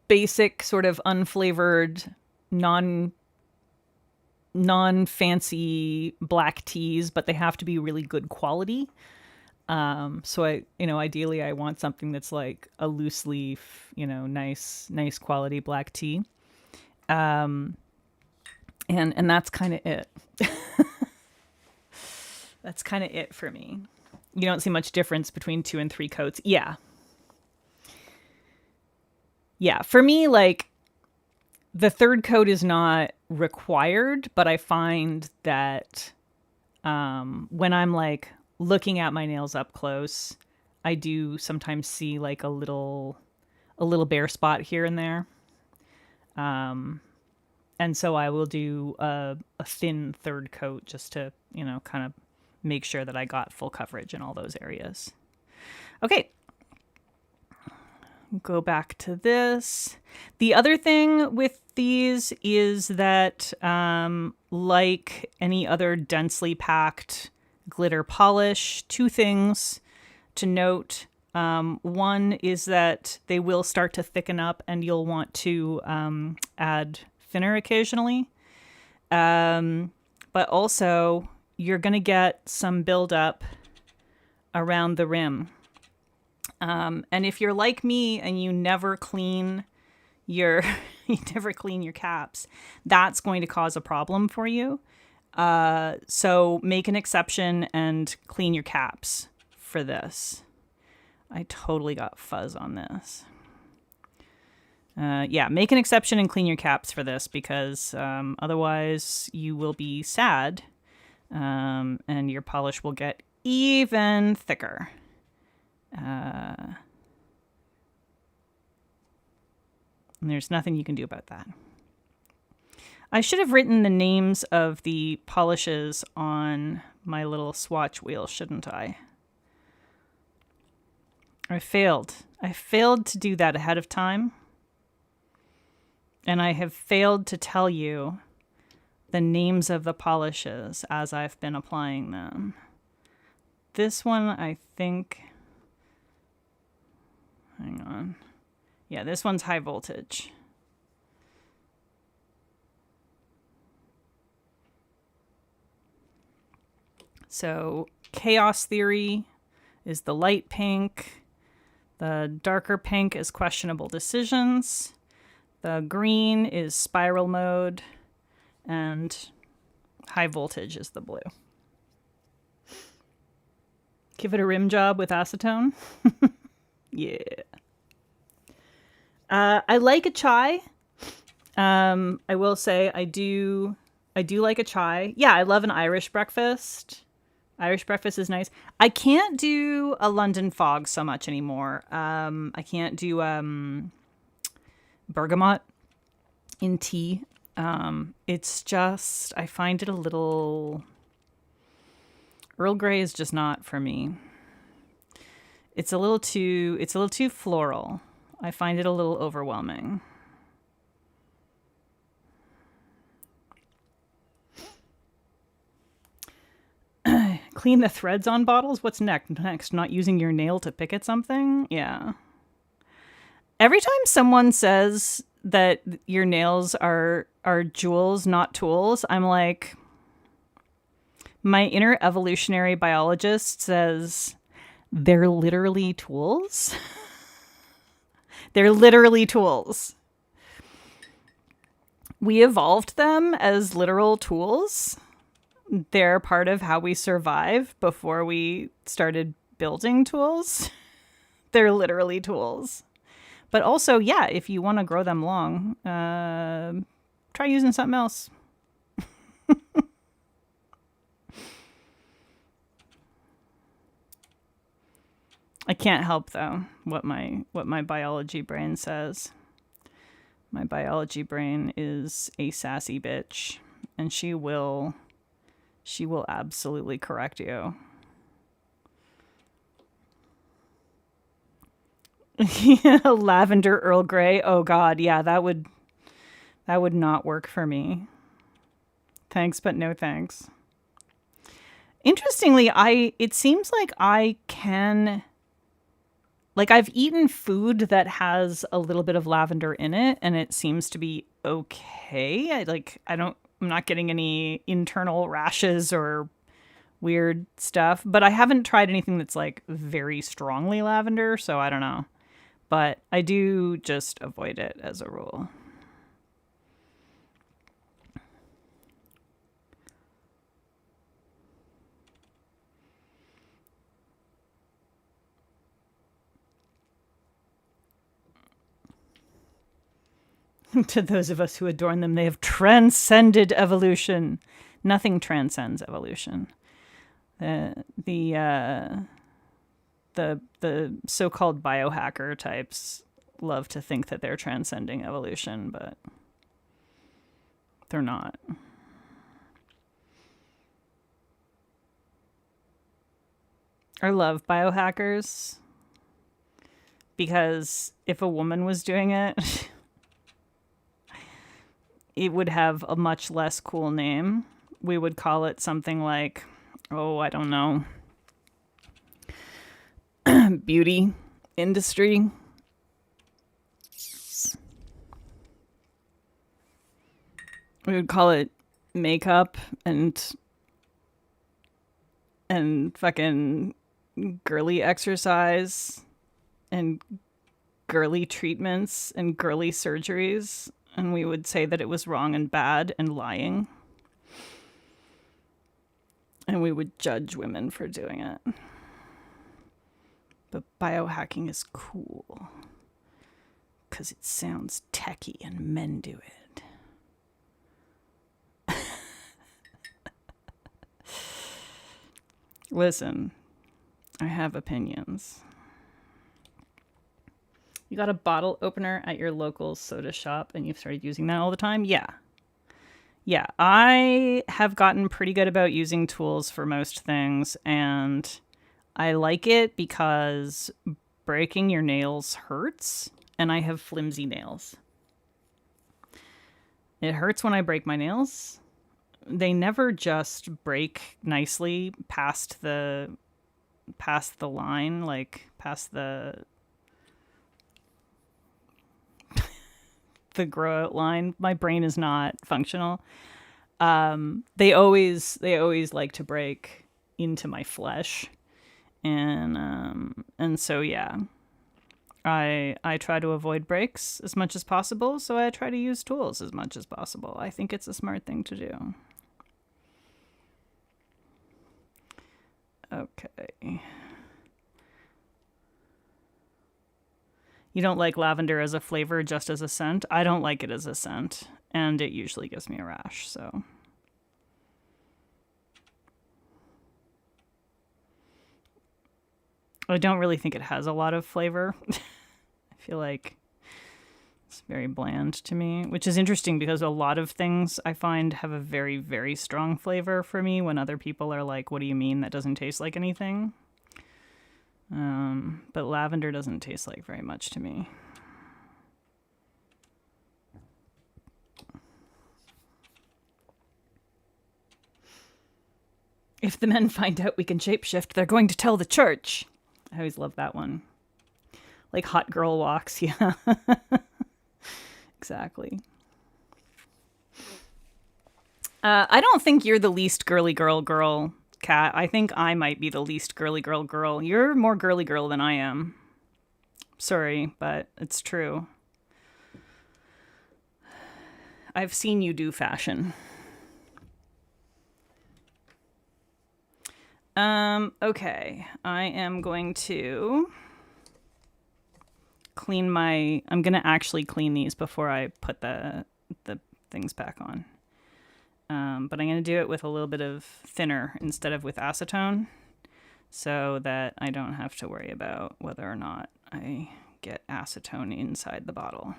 basic, sort of unflavored, non-fancy black teas, but they have to be really good quality. So ideally I want something that's like a loose leaf, nice quality black tea. And that's kind of it. That's kind of it for me. You don't see much difference between 2 and 3 coats. Yeah. Yeah. For me, like, the third coat is not required, but I find that when I'm like looking at my nails up close, I do sometimes see like a little bare spot here and there. And so I will do a thin third coat just to, kind of make sure that I got full coverage in all those areas. Okay. Go back to this. The other thing with these is that, like any other densely packed glitter polish, 2 things to note. One is that they will start to thicken up and you'll want to add thinner occasionally. But also, you're going to get some buildup around the rim. And if you're like me and you never clean your caps, that's going to cause a problem for you. So make an exception and clean your caps for this. I totally got fuzz on this. Yeah, make an exception and clean your caps for this because otherwise you will be sad. And your polish will get even thicker. And there's nothing you can do about that. I should have written the names of the polishes on my little swatch wheel, shouldn't I? I failed. I failed to do that ahead of time. And I have failed to tell you the names of the polishes as I've been applying them. This one, I think... Hang on. Yeah, this one's high voltage. So, Chaos Theory is the light pink. The darker pink is Questionable Decisions. The green is Spiral Mode. And High Voltage is the blue. Give it a rim job with acetone. Yeah. I like a chai. I will say I do like a chai. Yeah, I love an Irish breakfast. Irish breakfast is nice. I can't do a London fog so much anymore. I can't do bergamot in tea. It's just, I find it a little... Earl Grey is just not for me. It's a little too floral. I find it a little overwhelming. Clean the threads on bottles? What's next? Not using your nail to pick at something? Yeah. Every time someone says that your nails are jewels, not tools, I'm like, my inner evolutionary biologist says, they're literally tools. They're literally tools. We evolved them as literal tools. They're part of how we survive before we started building tools. They're literally tools. But also, yeah, if you want to grow them long, try using something else. I can't help, though, what my biology brain says. My biology brain is a sassy bitch, and she will absolutely correct you. Lavender Earl Grey. Oh God, yeah, that would not work for me. Thanks, but no thanks. Interestingly, it seems like I can, like, I've eaten food that has a little bit of lavender in it, and it seems to be okay. I'm not getting any internal rashes or weird stuff, but I haven't tried anything that's like very strongly lavender, so I don't know. But I do just avoid it as a rule. To those of us who adorn them, they have transcended evolution. Nothing transcends evolution. The so-called biohacker types love to think that they're transcending evolution, but they're not. I love biohackers because if a woman was doing it, it would have a much less cool name. We would call it something like, oh, I don't know, beauty industry. We would call it makeup and fucking girly exercise and girly treatments and girly surgeries. And we would say that it was wrong and bad and lying. And we would judge women for doing it. But biohacking is cool. Because it sounds techie and men do it. Listen, I have opinions. You got a bottle opener at your local soda shop and you've started using that all the time? Yeah. Yeah, I have gotten pretty good about using tools for most things, and I like it because breaking your nails hurts, and I have flimsy nails. It hurts when I break my nails. They never just break nicely past the line, like past the grow out line. My brain is not functional. They always like to break into my flesh, and so yeah, I try to avoid breaks as much as possible. So I try to use tools as much as possible. I think it's a smart thing to do. Okay. You don't like lavender as a flavor, just as a scent? I don't like it as a scent, and it usually gives me a rash, so. I don't really think it has a lot of flavor. I feel like it's very bland to me, which is interesting because a lot of things I find have a very, very strong flavor for me when other people are like, what do you mean that doesn't taste like anything? But lavender doesn't taste like very much to me. If the men find out we can shapeshift, they're going to tell the church. I always love that one. Like hot girl walks, yeah. Exactly. I don't think you're the least girly girl, Kat. I think I might be the least girly girl. You're more girly girl than I am. Sorry, but it's true. I've seen you do fashion. Okay. I am going to clean my... I'm going to actually clean these before I put the things back on. But I'm going to do it with a little bit of thinner instead of with acetone so that I don't have to worry about whether or not I get acetone inside the bottle.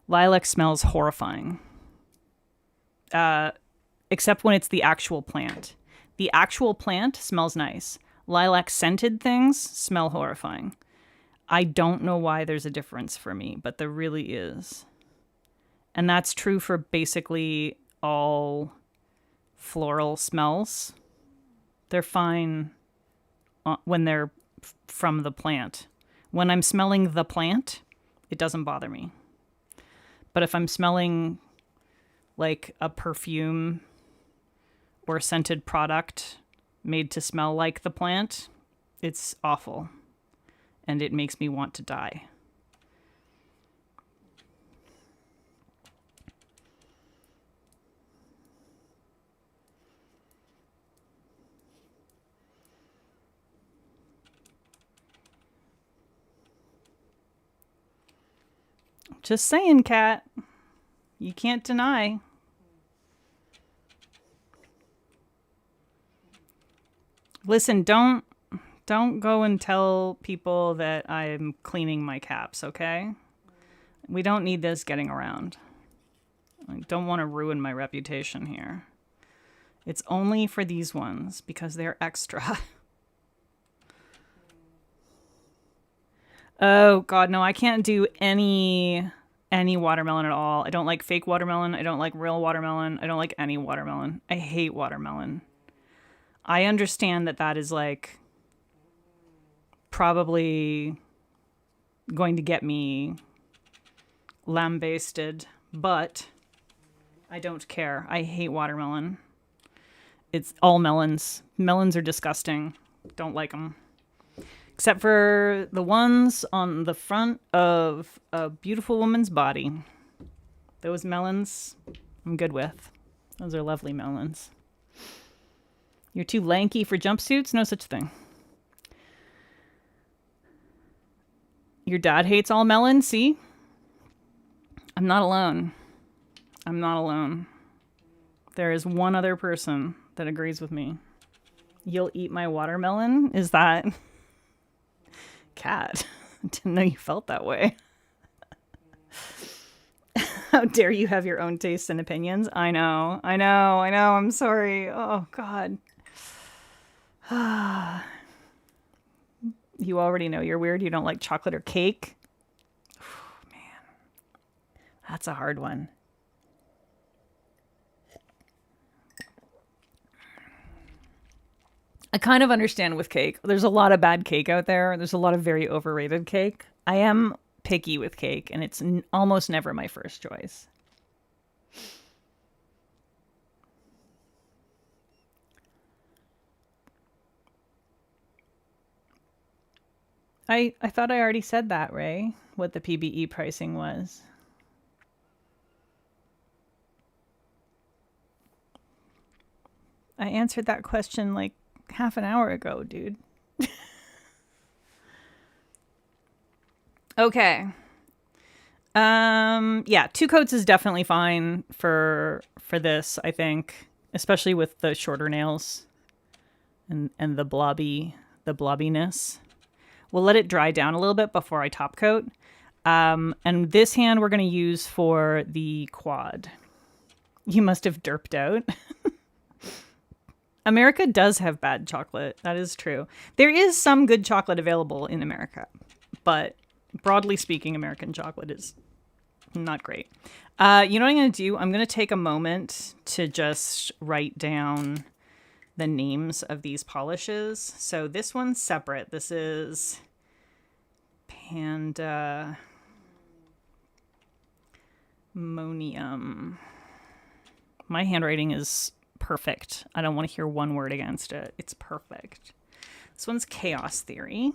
Lilac smells horrifying. Except when it's the actual plant. The actual plant smells nice. Lilac scented things smell horrifying. I don't know why there's a difference for me, but there really is. And that's true for basically all floral smells. They're fine when they're from the plant. When I'm smelling the plant, it doesn't bother me. But if I'm smelling like a perfume or scented product made to smell like the plant, it's awful. And it makes me want to die. Just saying, Kat. You can't deny. Listen, don't go and tell people that I'm cleaning my caps, okay? We don't need this getting around. I don't want to ruin my reputation here. It's only for these ones because they're extra. Oh god, no, I can't do any watermelon at all. I don't like fake watermelon. I don't like real watermelon. I don't like any watermelon. I hate watermelon. I understand that is like probably going to get me lambasted, but I don't care. I hate watermelon. It's all melons. Melons are disgusting. Don't like them. Except for the ones on the front of a beautiful woman's body. Those melons I'm good with. Those are lovely melons. You're too lanky for jumpsuits? No such thing. Your dad hates all melons? See? I'm not alone. I'm not alone. There is one other person that agrees with me. You'll eat my watermelon? Is that... Cat? Didn't know you felt that way. How dare you have your own tastes and opinions? I know. I'm sorry. Oh, God. You already know you're weird. You don't like chocolate or cake. Oh, man. That's a hard one. I kind of understand with cake. There's a lot of bad cake out there. There's a lot of very overrated cake. I am picky with cake, and it's almost never my first choice. I thought I already said that, Ray, what the PBE pricing was. I answered that question like half an hour ago, dude. Okay. Yeah, 2 coats is definitely fine for this, I think, especially with the shorter nails and the blobbiness. We'll let it dry down a little bit before I top coat. And this hand we're going to use for the quad. You must have derped out. America does have bad chocolate. That is true. There is some good chocolate available in America, but broadly speaking, American chocolate is not great. You know what I'm going to do? I'm going to take a moment to just write down the names of these polishes. So this one's separate. This is Pandemonium. My handwriting is perfect. I don't want to hear one word against it. It's perfect. This one's Chaos Theory.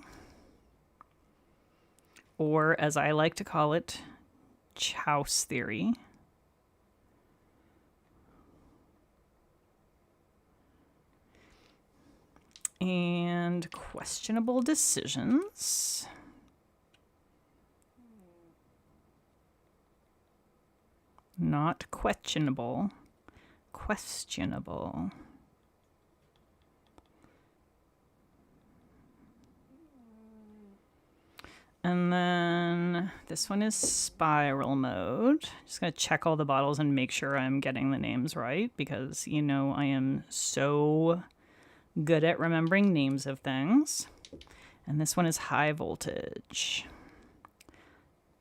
Or, as I like to call it, Chouse Theory. And Questionable Decisions. Not questionable. Questionable. And then this one is Spiral Mode. Just going to check all the bottles and make sure I'm getting the names right, because, you know, I am so good at remembering names of things. And this one is High Voltage.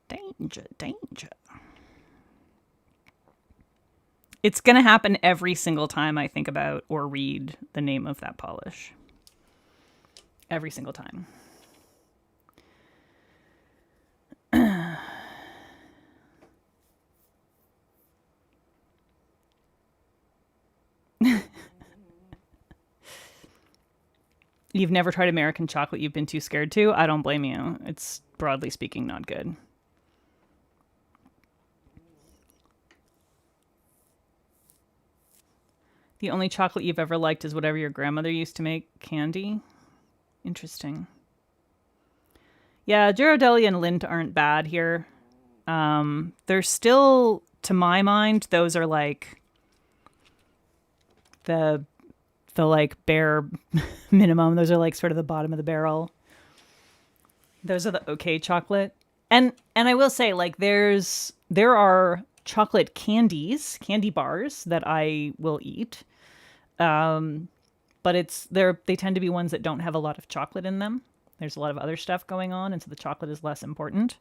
Danger, danger. It's going to happen every single time I think about or read the name of that polish. Every single time. You've never tried American chocolate you've been too scared to? I don't blame you. It's, broadly speaking, not good. The only chocolate you've ever liked is whatever your grandmother used to make candy? Interesting. Yeah, Ghirardelli and Lindt aren't bad here. They're still, to my mind, those are like the like bare minimum. Those are like sort of the bottom of the barrel. Those are the okay chocolate. And I will say, like, there are chocolate candies, candy bars that I will eat. But they tend to be ones that don't have a lot of chocolate in them. There's a lot of other stuff going on, and so the chocolate is less important.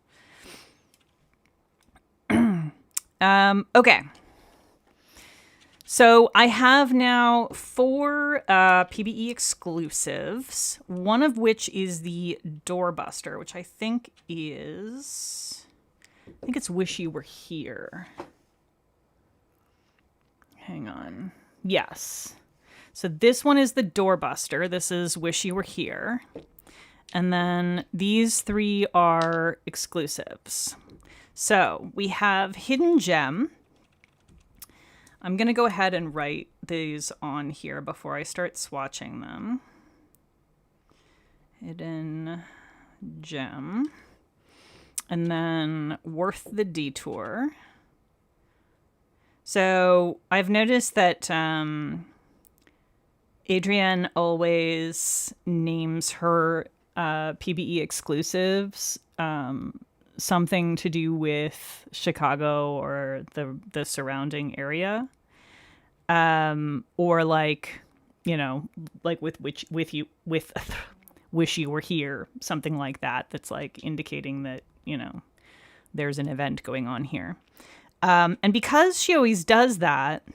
Okay. So I have now 4 PBE exclusives, one of which is the Doorbuster, which I think it's Wish You Were Here. Hang on. Yes. So this one is the Doorbuster. This is Wish You Were Here. And then these 3 are exclusives. So we have Hidden Gem. I'm going to go ahead and write these on here before I start swatching them. Hidden Gem. And then Worth the Detour. So I've noticed that Adrienne always names her PBE exclusives something to do with Chicago or the surrounding area, or like, you know, like with you with wish you were here, something like that. That's like indicating that, you know, there's an event going on here. And because she always does that,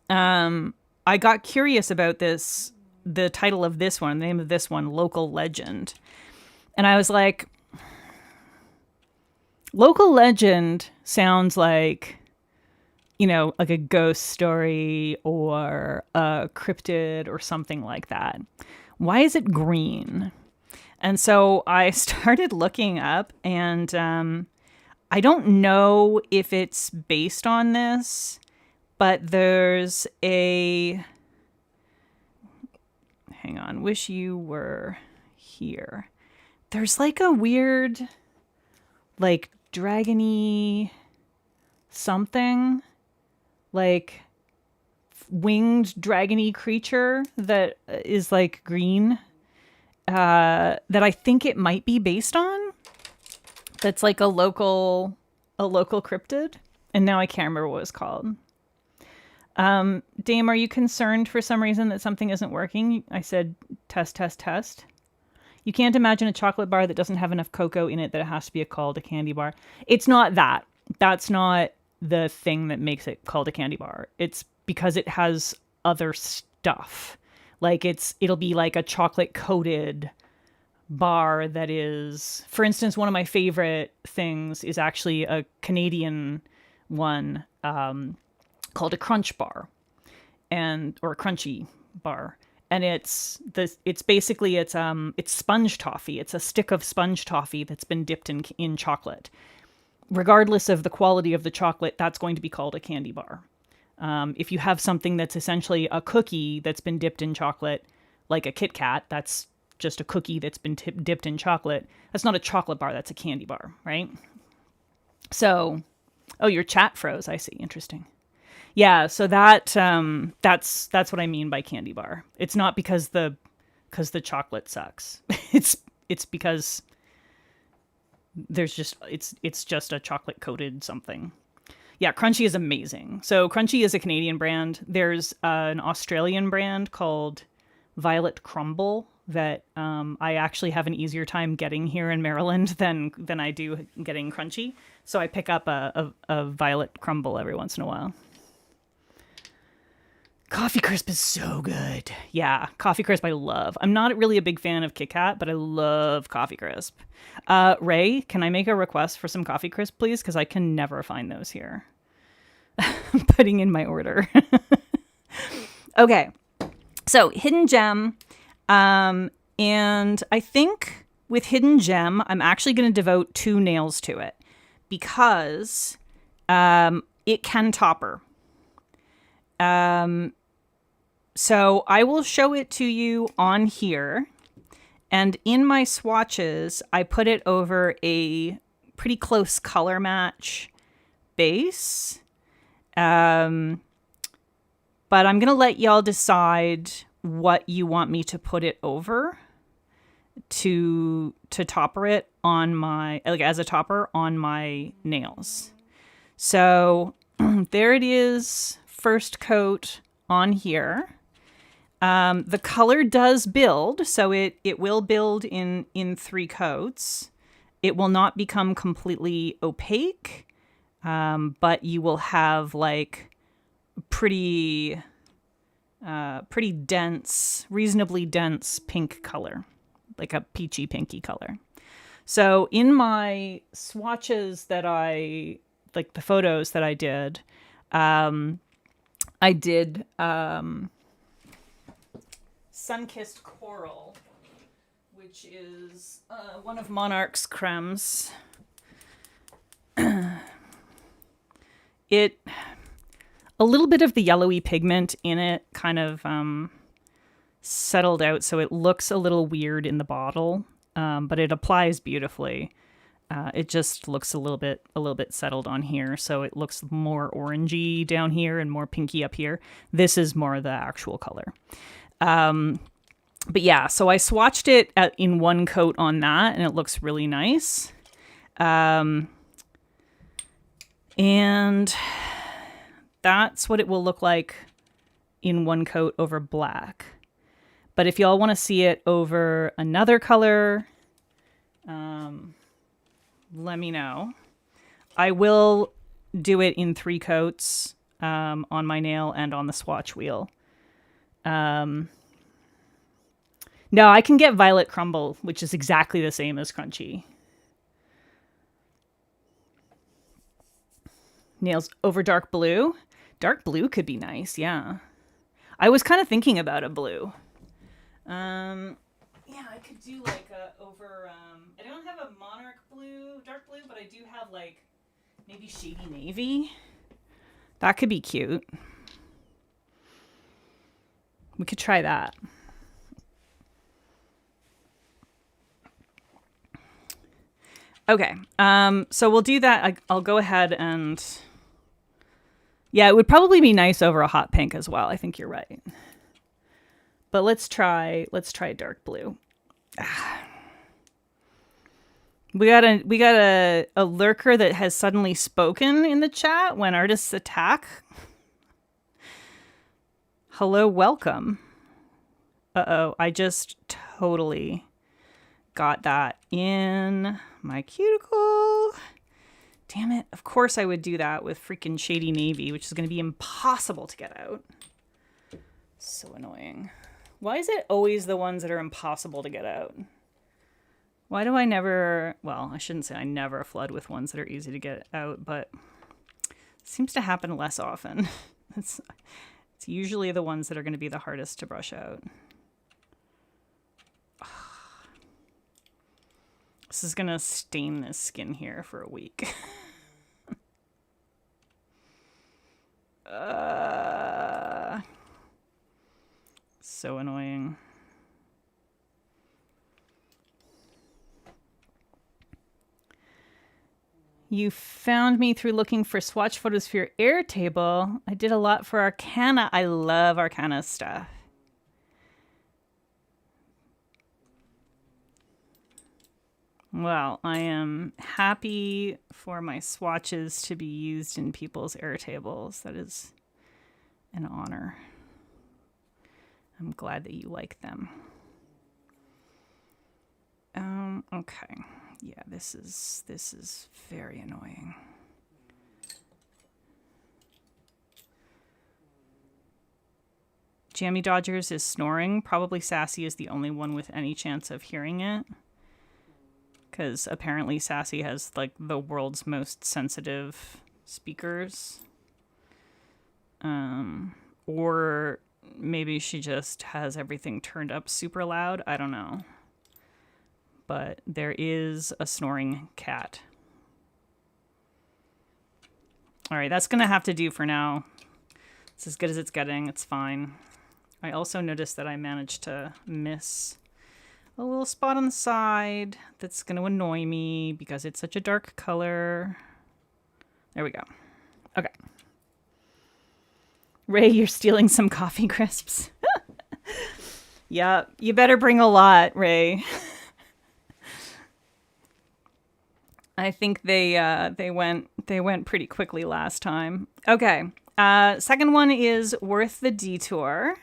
I got curious about this, the title of this one, the name of this one, Local Legend. And I was like, Local Legend sounds like, you know, like a ghost story or a cryptid or something like that. Why is it green? And so I started looking up, and I don't know if it's based on this, but there's a... Hang on. Wish you were here. There's like a weird, like, dragony something, like winged dragony creature that is like green, that I think it might be based on. That's like a local cryptid, and now I can't remember what it's called. Dame, are you concerned for some reason that something isn't working? I said test, test, test. You can't imagine a chocolate bar that doesn't have enough cocoa in it that it has to be called a candy bar. It's not that. That's not the thing that makes it called a candy bar. It's because it has other stuff. Like it'll be like a chocolate coated bar that is, for instance, one of my favorite things is actually a Canadian one called a crunch bar, or a crunchy bar. And it's basically sponge toffee. It's a stick of sponge toffee that's been dipped in chocolate. Regardless of the quality of the chocolate, that's going to be called a candy bar. If you have something that's essentially a cookie that's been dipped in chocolate, like a Kit Kat, that's just a cookie that's been dipped in chocolate. That's not a chocolate bar. That's a candy bar, right? So, oh, your chat froze. I see. Interesting. Yeah, so that's what I mean by candy bar. It's not because the chocolate sucks. It's because it's just a chocolate coated something. Yeah, Crunchy is amazing. So Crunchy is a Canadian brand. There's an Australian brand called Violet Crumble that I actually have an easier time getting here in Maryland than I do getting Crunchy. So I pick up a Violet Crumble every once in a while. Coffee Crisp is so good. Yeah, Coffee Crisp I love. I'm not really a big fan of Kit Kat, but I love Coffee Crisp. Ray, can I make a request for some Coffee Crisp, please? Because I can never find those here. I'm putting in my order. Okay, so Hidden Gem. And I think with Hidden Gem, I'm actually going to devote 2 nails to it because it can topper. So I will show it to you on here, and in my swatches, I put it over a pretty close color match base. But I'm going to let y'all decide what you want me to put it over to topper it on my, like as a topper on my nails. So there it is. First coat on here. The color does build, so it will build in 3 coats. It will not become completely opaque, but you will have like pretty dense, reasonably dense pink color, like a peachy pinky color. So in my swatches that like the photos that I did Sun-Kissed Coral, which is one of Monarch's cremes. A little bit of the yellowy pigment in it kind of settled out, so it looks a little weird in the bottle, but it applies beautifully. It just looks a little bit settled on here, so it looks more orangey down here and more pinky up here. This is more the actual color. But yeah, so I swatched it in one coat on that, and it looks really nice. And that's what it will look like in one coat over black. But if y'all want to see it over another color, let me know. I will do it in 3 coats on my nail and on the swatch wheel. No, I can get Violet Crumble, which is exactly the same as Crunchy. Nails over dark blue. Dark blue could be nice, yeah. I was kind of thinking about a blue. Yeah, I could do like a over, I don't have a Monarch blue, dark blue, but I do have like maybe shady navy. That could be cute. We could try that. Okay, so we'll do that. I'll go ahead and... Yeah, it would probably be nice over a hot pink as well. I think you're right. But let's try dark blue. We got a lurker that has suddenly spoken in the chat when artists attack. Hello, welcome. Uh-oh, I just totally got that in my cuticle. Damn it. Of course I would do that with freaking shady navy, which is going to be impossible to get out. So annoying. Why is it always the ones that are impossible to get out? Why do I never... Well, I shouldn't say I never flood with ones that are easy to get out, but it seems to happen less often. It's usually the ones that are going to be the hardest to brush out. This is going to stain this skin here for a week. So annoying. You found me through looking for swatch photos for your Airtable. I did a lot for Arcana. I love Arcana stuff. Well, I am happy for my swatches to be used in people's Airtables. That is an honor. I'm glad that you like them. Okay. Yeah, this is very annoying. Jammy Dodgers is snoring. Probably Sassy is the only one with any chance of hearing it. Because apparently Sassy has like the world's most sensitive speakers. Or maybe she just has everything turned up super loud. I don't know. But there is a snoring cat. All right, that's going to have to do for now. It's as good as it's getting. It's fine. I also noticed that I managed to miss a little spot on the side that's going to annoy me because it's such a dark color. There we go. Okay. Ray, you're stealing some coffee crisps. Yeah, you better bring a lot, Ray. I think they went pretty quickly last time. Okay. Second one is Worth the Detour.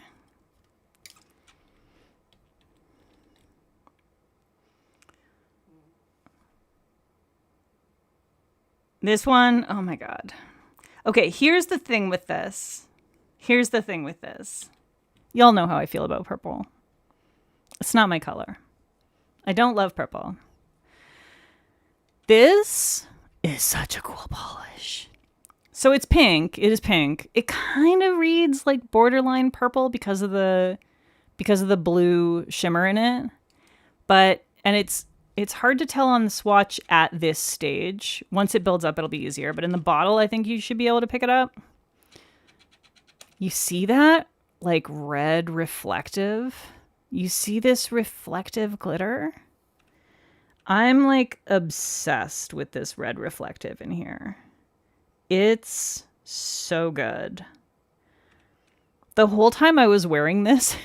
This one, oh my God. Okay, here's the thing with this. Y'all know how I feel about purple. It's not my color. I don't love purple. This is such a cool polish. So it's pink. It is pink. It kind of reads like borderline purple because of the blue shimmer in it. And it's hard to tell on the swatch at this stage. Once it builds up, it'll be easier. But in the bottle, I think you should be able to pick it up. You see that? Like red reflective. You see this reflective glitter? I'm like obsessed with this red reflective in here. It's so good. The whole time I was wearing this,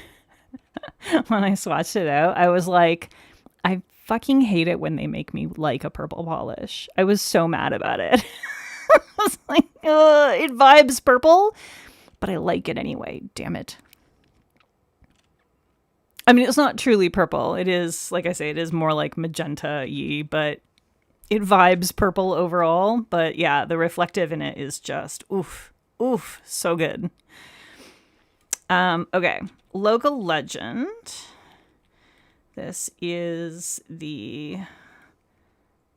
when I swatched it out, I was like, I fucking hate it when they make me like a purple polish. I was so mad about it. I was like, it vibes purple, but I like it anyway. Damn it. I mean, it's not truly purple. It is, like I say, it is more like magenta-y, but it vibes purple overall. But yeah, the reflective in it is just oof, so good. Okay, local legend. This is the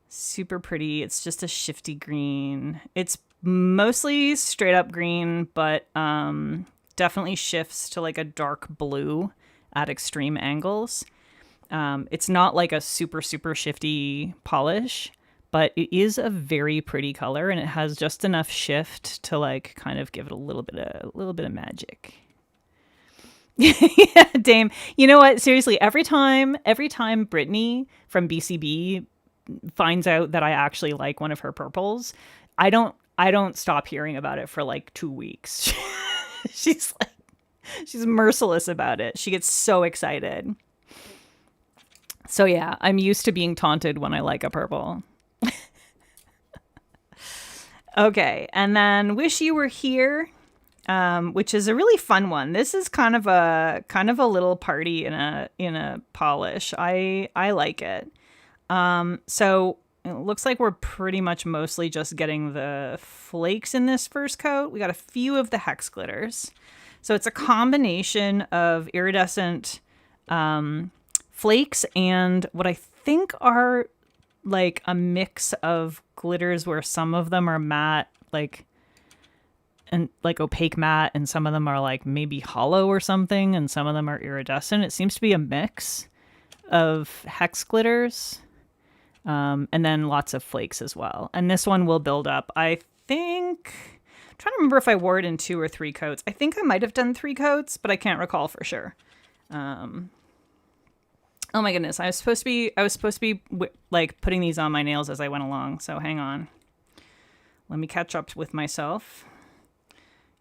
super pretty. It's just a shifty green. It's mostly straight up green, but definitely shifts to like a dark blue at extreme angles. It's not like a super shifty polish, but it is a very pretty color, and it has just enough shift to like kind of give it a little bit of magic. Yeah, Dame. You know what? Seriously, every time Brittany from BCB finds out that I actually like one of her purples, I don't stop hearing about it for like 2 weeks. she's like she's merciless about it. She gets so excited. So yeah, I'm used to being taunted when I like a purple. Okay, and then Wish You Were Here, which is a really fun one. This is kind of a little party in a polish. I like it. So it looks like we're pretty much mostly just getting the flakes in this first coat. We got a few of the hex glitters. So it's a combination of iridescent flakes and what I think are like a mix of glitters where some of them are matte, like and like opaque matte, and some of them are like maybe hollow or something, and some of them are iridescent. It seems to be a mix of hex glitters, and then lots of flakes as well. And this one will build up. I think I'm trying to remember if I wore it in 2 or 3 coats. I think I might have done 3 coats, but I can't recall for sure. Oh my goodness, I was supposed to be like putting these on my nails as I went along. So hang on. Let me catch up with myself.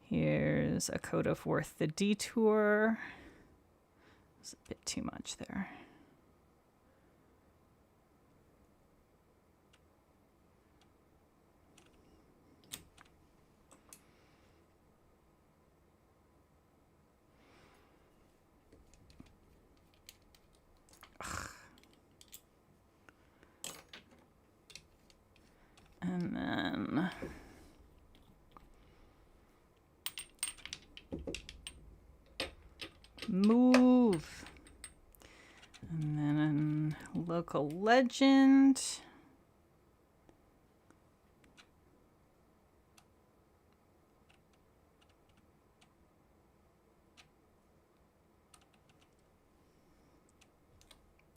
Here's a coat of Worth the Detour. It's a bit too much there. And then move. And then local legend.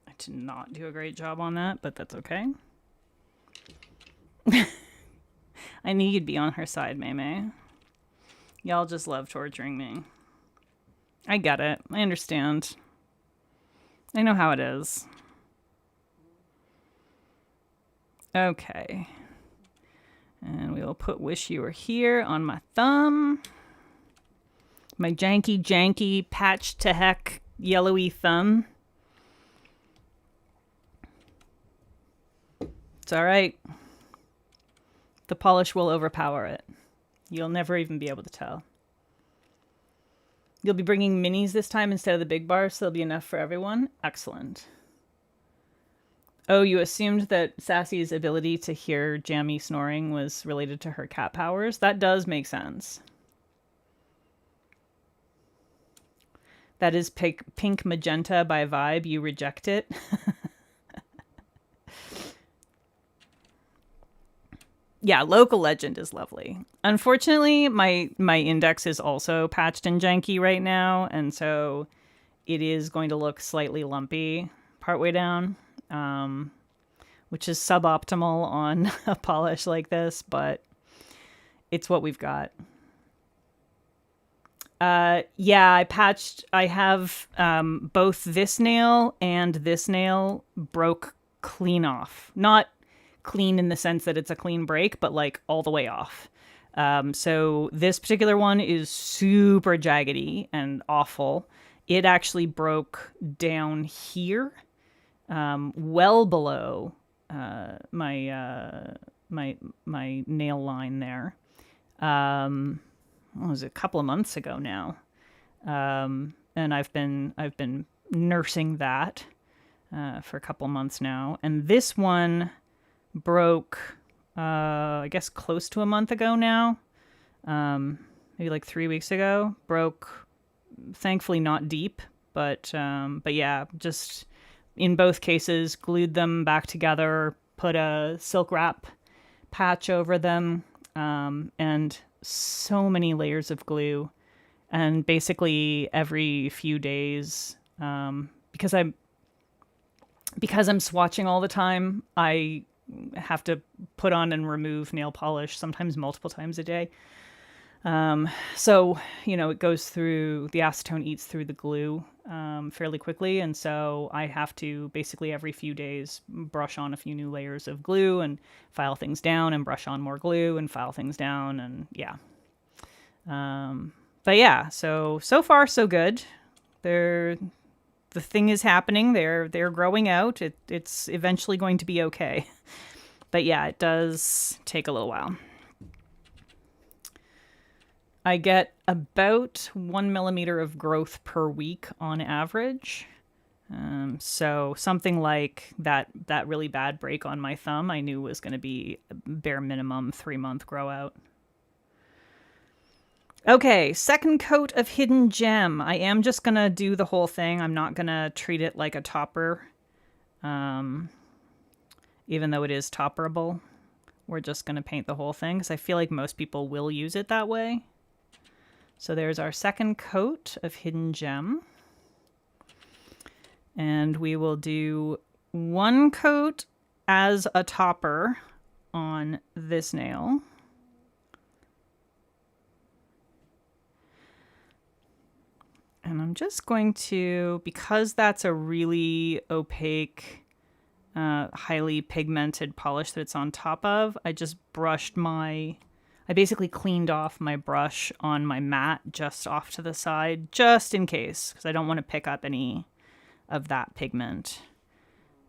I did not do a great job on that, but that's okay. I knew you'd be on her side, Maymay. Y'all just love torturing me. I get it. I understand. I know how it is. Okay. And we will put Wish You Were Here on my thumb. My janky, patched to heck, yellowy thumb. It's all right. The polish will overpower it. You'll never even be able to tell. You'll be bringing minis this time instead of the big bars, so there'll be enough for everyone. Excellent. Oh, you assumed that Sassy's ability to hear Jammy snoring was related to her cat powers? That does make sense. That is pink magenta by vibe. You reject it. Yeah, local legend is lovely. Unfortunately, my index is also patched and janky right now, and so it is going to look slightly lumpy partway down, which is suboptimal on a polish like this, but it's what we've got. Yeah, I have both this nail and this nail broke clean off. Not clean in the sense that it's a clean break, but like all the way off. So this particular one is super jaggedy and awful. It actually broke down here, well below my nail line there. What was it, a couple of months ago now, and I've been nursing that for a couple of months now. And this one broke, I guess, close to a month ago now, maybe like 3 weeks ago. Broke, thankfully not deep, but yeah, just in both cases glued them back together, put a silk wrap patch over them, and so many layers of glue. And basically every few days, because I'm swatching all the time, I have to put on and remove nail polish, sometimes multiple times a day. So, it goes through, the acetone eats through the glue fairly quickly. And so I have to basically every few days brush on a few new layers of glue and file things down and brush on more glue and file things down. And yeah. But yeah, so far so good. The thing is happening. They're growing out. It's eventually going to be okay. But yeah, it does take a little while. I get about 1 millimeter of growth per week on average. So something like that really bad break on my thumb, I knew was going to be a bare minimum 3-month grow out. Okay, second coat of Hidden Gem. I am just going to do the whole thing. I'm not going to treat it like a topper, even though it is topperable. We're just going to paint the whole thing because I feel like most people will use it that way. So there's our second coat of Hidden Gem. And we will do one coat as a topper on this nail. And I'm just going to, because that's a really opaque, highly pigmented polish that it's on top of, I just brushed I basically cleaned off my brush on my mat just off to the side, just in case, because I don't want to pick up any of that pigment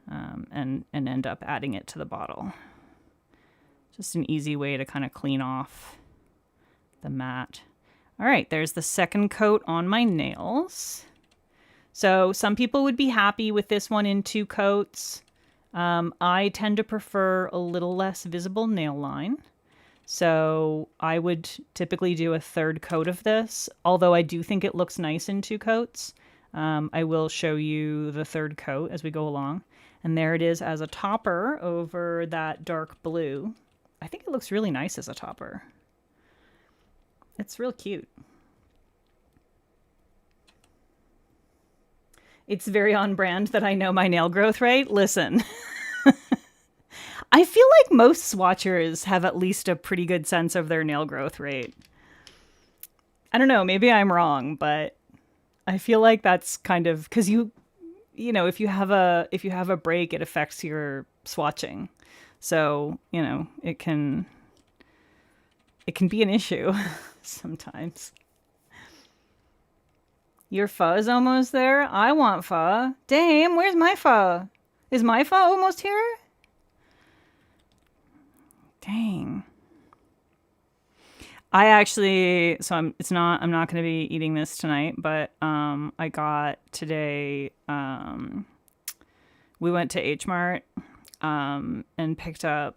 and end up adding it to the bottle. Just an easy way to kind of clean off the mat. All right, there's the second coat on my nails. So some people would be happy with this one in 2 coats. I tend to prefer a little less visible nail line. So I would typically do a 3rd coat of this, although I do think it looks nice in 2 coats. I will show you the 3rd coat as we go along. And there it is as a topper over that dark blue. I think it looks really nice as a topper. It's real cute. It's very on brand that I know my nail growth rate. Listen, I feel like most swatchers have at least a pretty good sense of their nail growth rate. I don't know, maybe I'm wrong, but I feel like that's kind of, because you know, if you have a break, it affects your swatching. So, it can be an issue sometimes. Your pho is almost there. I want pho. Dame, where's my pho? Is my pho almost here? Dang. I actually, I'm not going to be eating this tonight, but I got today, we went to H Mart and picked up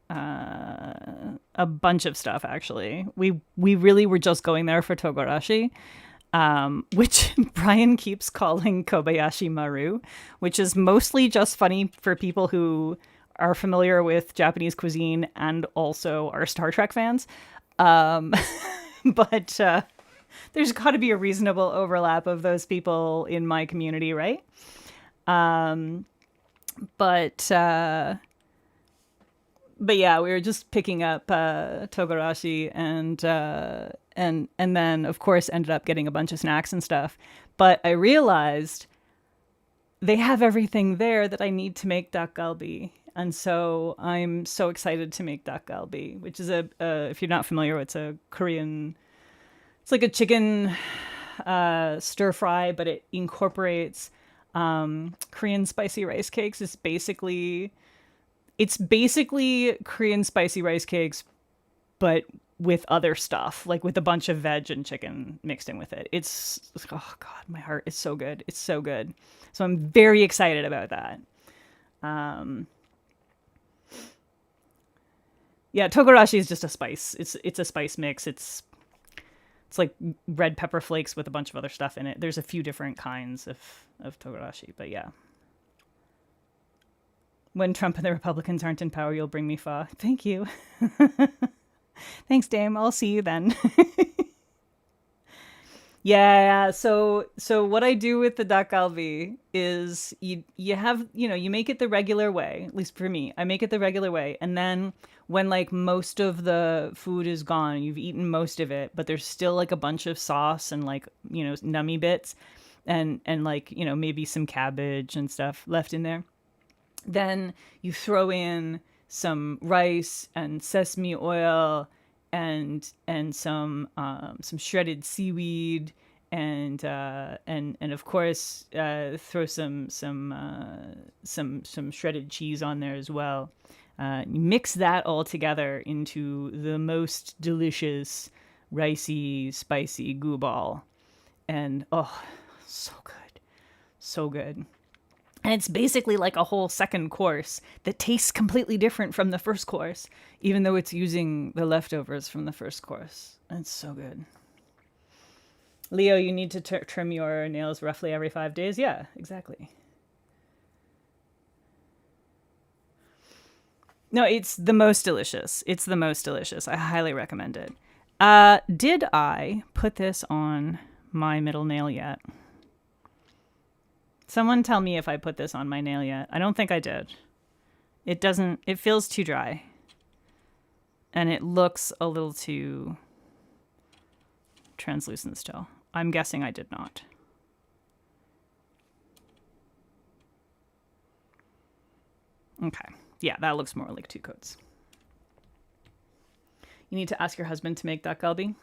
a bunch of stuff, actually. We really were just going there for togarashi, which Brian keeps calling Kobayashi Maru, which is mostly just funny for people who are familiar with Japanese cuisine and also are Star Trek fans. But there's got to be a reasonable overlap of those people in my community, right? But yeah, we were just picking up togarashi and then of course ended up getting a bunch of snacks and stuff. But I realized they have everything there that I need to make dak galbi. And so I'm so excited to make dak galbi, which is if you're not familiar, it's a Korean, it's like a chicken stir fry, but it incorporates Korean spicy rice cakes. It's basically Korean spicy rice cakes, but with other stuff, like with a bunch of veg and chicken mixed in with it. Oh God, my heart is so good. It's so good. So I'm very excited about that. Yeah, togarashi is just a spice. It's a spice mix. It's like red pepper flakes with a bunch of other stuff in it. There's a few different kinds of togarashi, but yeah. When Trump and the Republicans aren't in power, you'll bring me pho. Thank you. Thanks, Dame. I'll see you then. Yeah. So what I do with the dak galbi is you make it the regular way. At least for me, I make it the regular way, and then when like most of the food is gone, you've eaten most of it, but there's still like a bunch of sauce and like nummy bits, and like maybe some cabbage and stuff left in there. Then you throw in some rice and sesame oil and some shredded seaweed and of course throw some shredded cheese on there as well. You mix that all together into the most delicious ricey spicy goo ball, and oh, so good, so good. And it's basically like a whole second course that tastes completely different from the first course, even though it's using the leftovers from the first course. And it's so good. Leo, you need to trim your nails roughly every 5 days? Yeah, exactly. No, it's the most delicious. It's the most delicious. I highly recommend it. Did I put this on my middle nail yet? Someone tell me if I put this on my nail yet. I don't think I did. It feels too dry. And it looks a little too translucent still. I'm guessing I did not. Okay. Yeah, that looks more like 2 coats. You need to ask your husband to make dak galbi?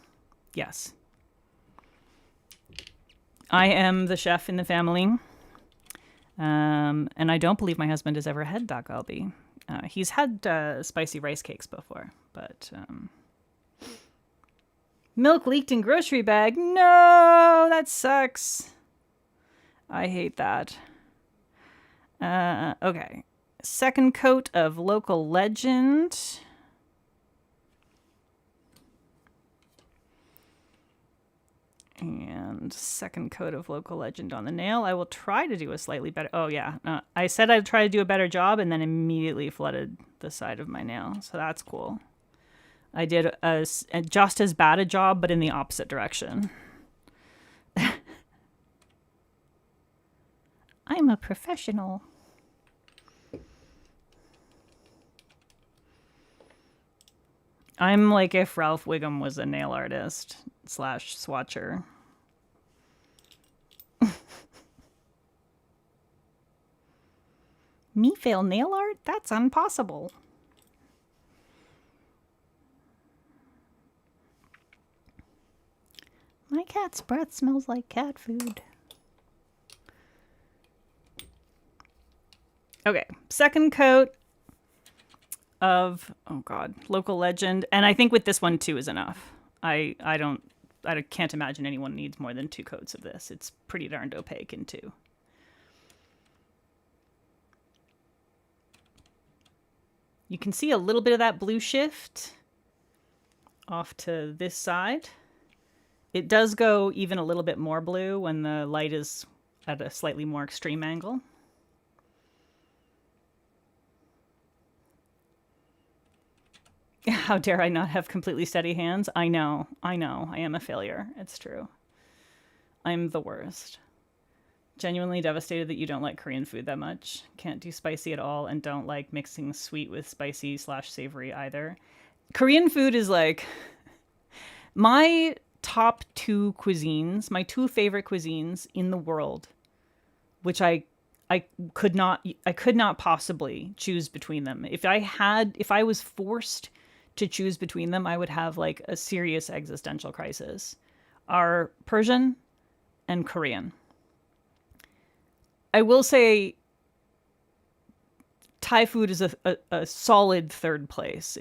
Yes. I am the chef in the family. And I don't believe my husband has ever had dak galbi. He's had spicy rice cakes before, but milk leaked in grocery bag. No, that sucks. I hate that. Okay. Second coat of local legend. And second coat of local legend on the nail. I will try to do a slightly better. Oh yeah, I said I'd try to do a better job, and then immediately flooded the side of my nail. So that's cool. I did just as bad a job, but in the opposite direction. I'm a professional. I'm like if Ralph Wiggum was a nail artist / swatcher. Me fail nail art? That's impossible. My cat's breath smells like cat food. Okay, second coat of, oh God, local legend. And I think with this one 2 is enough. I can't imagine anyone needs more than 2 coats of this. It's pretty darned opaque in 2. You can see a little bit of that blue shift off to this side. It does go even a little bit more blue when the light is at a slightly more extreme angle. How dare I not have completely steady hands? I know. I am a failure. It's true. I'm the worst. Genuinely devastated that you don't like Korean food that much. Can't do spicy at all, and don't like mixing sweet with spicy / savory either. Korean food is like my top 2 cuisines, my 2 favorite cuisines in the world, which I I could not possibly choose between them. If I was forced to choose between them, I would have like a serious existential crisis. Are Persian and Korean. I will say Thai food is a solid third place.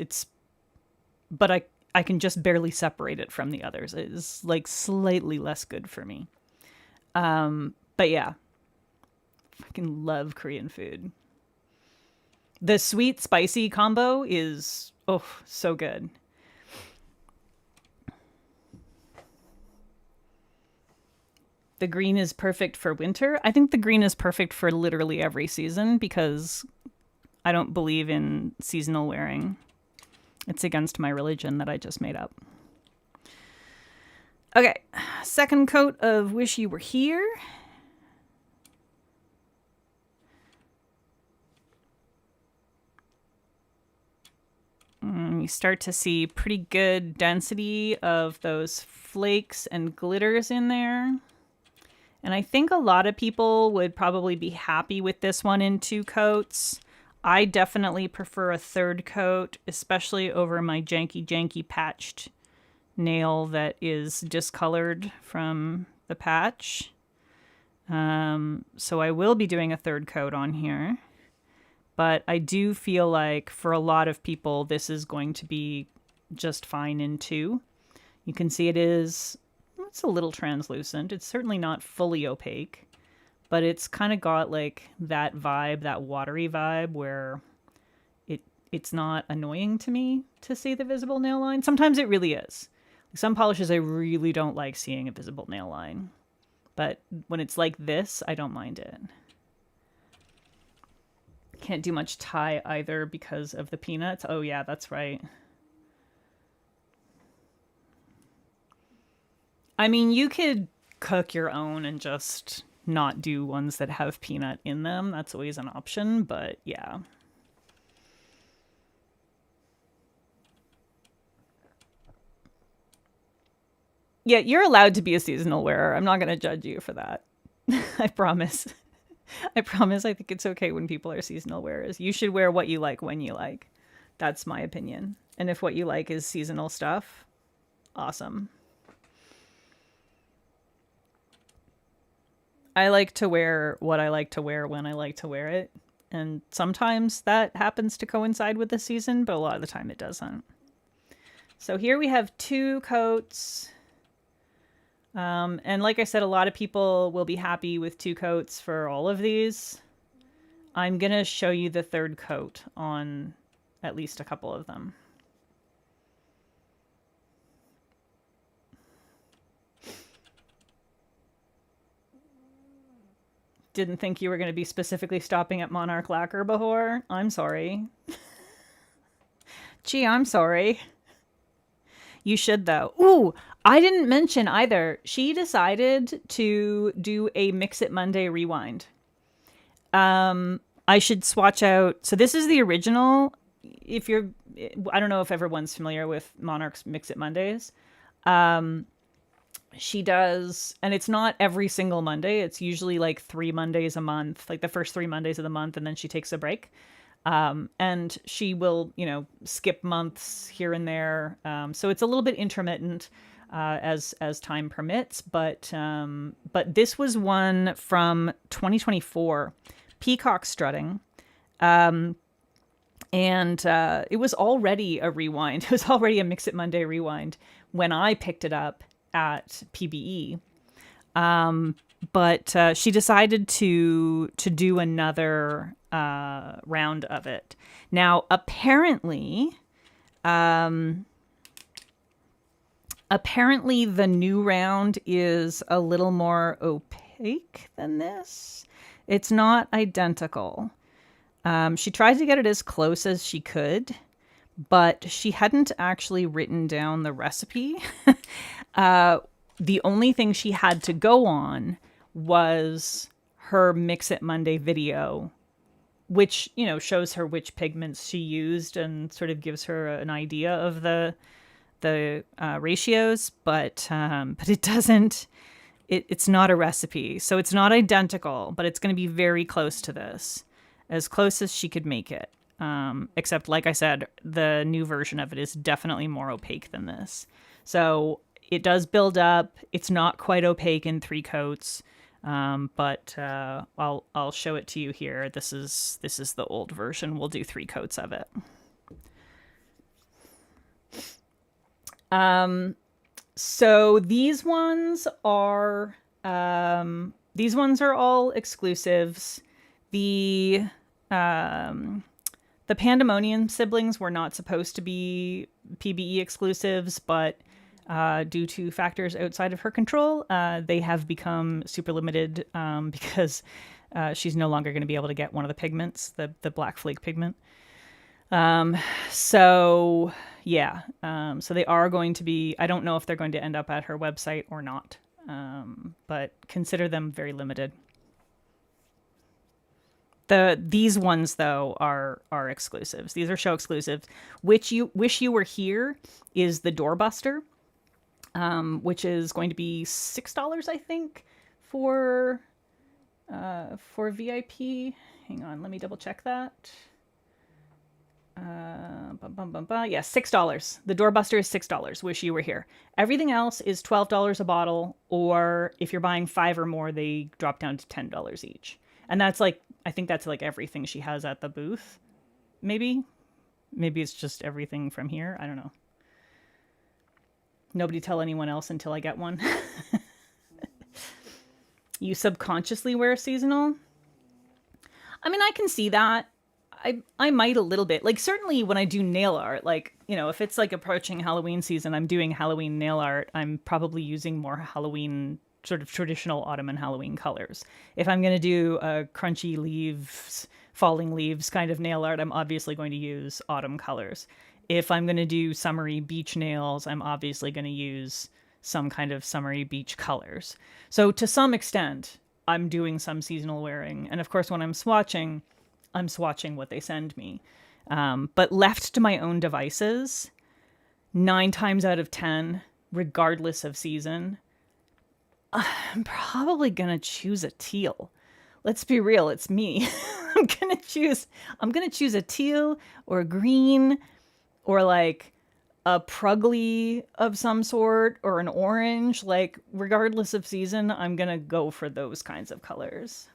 But I can just barely separate it from the others. It's like slightly less good for me. But yeah, fucking love Korean food. The sweet spicy combo is so good. The green is perfect for winter. I think the green is perfect for literally every season because I don't believe in seasonal wearing. It's against my religion that I just made up. Okay, second coat of Wish You Were Here. You start to see pretty good density of those flakes and glitters in there. And I think a lot of people would probably be happy with this one in 2 coats. I definitely prefer a third coat, especially over my janky patched nail that is discolored from the patch. So I will be doing a third coat on here. But I do feel like for a lot of people, this is going to be just fine in 2. You can see it's a little translucent. It's certainly not fully opaque, but it's kind of got like that vibe, that watery vibe where it's not annoying to me to see the visible nail line. Sometimes it really is. Some polishes I really don't like seeing a visible nail line, but when it's like this, I don't mind it. Can't do much Thai either because of the peanuts. Oh yeah, that's right. I mean, you could cook your own and just not do ones that have peanut in them. That's always an option, but yeah. Yeah, you're allowed to be a seasonal wearer. I'm not going to judge you for that. I promise. I promise. I think it's okay when people are seasonal wearers. You should wear what you like when you like. That's my opinion. And if what you like is seasonal stuff, awesome. I like to wear what I like to wear when I like to wear it. And sometimes that happens to coincide with the season, but a lot of the time it doesn't. So here we have 2 coats. And like I said, a lot of people will be happy with 2 coats for all of these. I'm going to show you the third coat on at least a couple of them. Didn't think you were going to be specifically stopping at Monarch Lacquer before. I'm sorry. Gee, I'm sorry. You should, though. Ooh, I didn't mention either. She decided to do a Mix It Monday rewind. I should swatch out. So this is the original. I don't know if everyone's familiar with Monarch's Mix It Mondays. She does, and it's not every single Monday. It's usually like 3 Mondays a month, like the first 3 Mondays of the month, and then she takes a break. And she will, skip months here and there. So it's a little bit intermittent as time permits. But this was one from 2024, Peacock Strutting. And it was already a rewind. It was already a Mix It Monday rewind when I picked it up at PBE. But she decided to do another round of it. Now, apparently the new round is a little more opaque than this. It's not identical. She tried to get it as close as she could, but she hadn't actually written down the recipe. The only thing she had to go on was her Mix It Monday video, which, shows her which pigments she used and sort of gives her an idea of the ratios, but it doesn't It's not a recipe, so it's not identical, but it's going to be very close to this, as close as she could make it. Except, like I said, the new version of it is definitely more opaque than this. So it does build up. It's not quite opaque in 3 coats, but I'll show it to you here. This is the old version. We'll do 3 coats of it. So these ones are all exclusives. The Pandemonium siblings were not supposed to be PBE exclusives, but due to factors outside of her control, they have become super limited because she's no longer going to be able to get one of the pigments, the black flake pigment. So yeah, so they are going to be, I don't know if they're going to end up at her website or not, but consider them very limited. These ones though are exclusives. These are show exclusives. Wish You Were Here is the doorbuster, which is going to be $6, I think, for VIP. Hang on, let me double check that. Yeah, $6. The doorbuster is $6. Wish You Were Here. Everything else is $12 a bottle, or if you're buying 5 or more, they drop down to $10 each. And that's like, I think that's like everything she has at the booth. Maybe it's just everything from here. I don't know. Nobody tell anyone else until I get one. You subconsciously wear seasonal? I mean, I can see that. I might a little bit. Like, certainly when I do nail art, like, you know, if it's like approaching Halloween season, I'm doing Halloween nail art, I'm probably using more Halloween, sort of traditional autumn and Halloween colors. If I'm going to do a crunchy leaves, falling leaves kind of nail art, I'm obviously going to use autumn colors. If I'm going to do summery beach nails, I'm obviously going to use some kind of summery beach colors. So to some extent, I'm doing some seasonal wearing. And of course, when I'm swatching what they send me. But left to my own devices, 9 times out of 10, regardless of season, I'm probably going to choose a teal. Let's be real, it's me. I'm going to choose a teal or a green or like a prugly of some sort or an orange. Like, regardless of season, I'm going to go for those kinds of colors.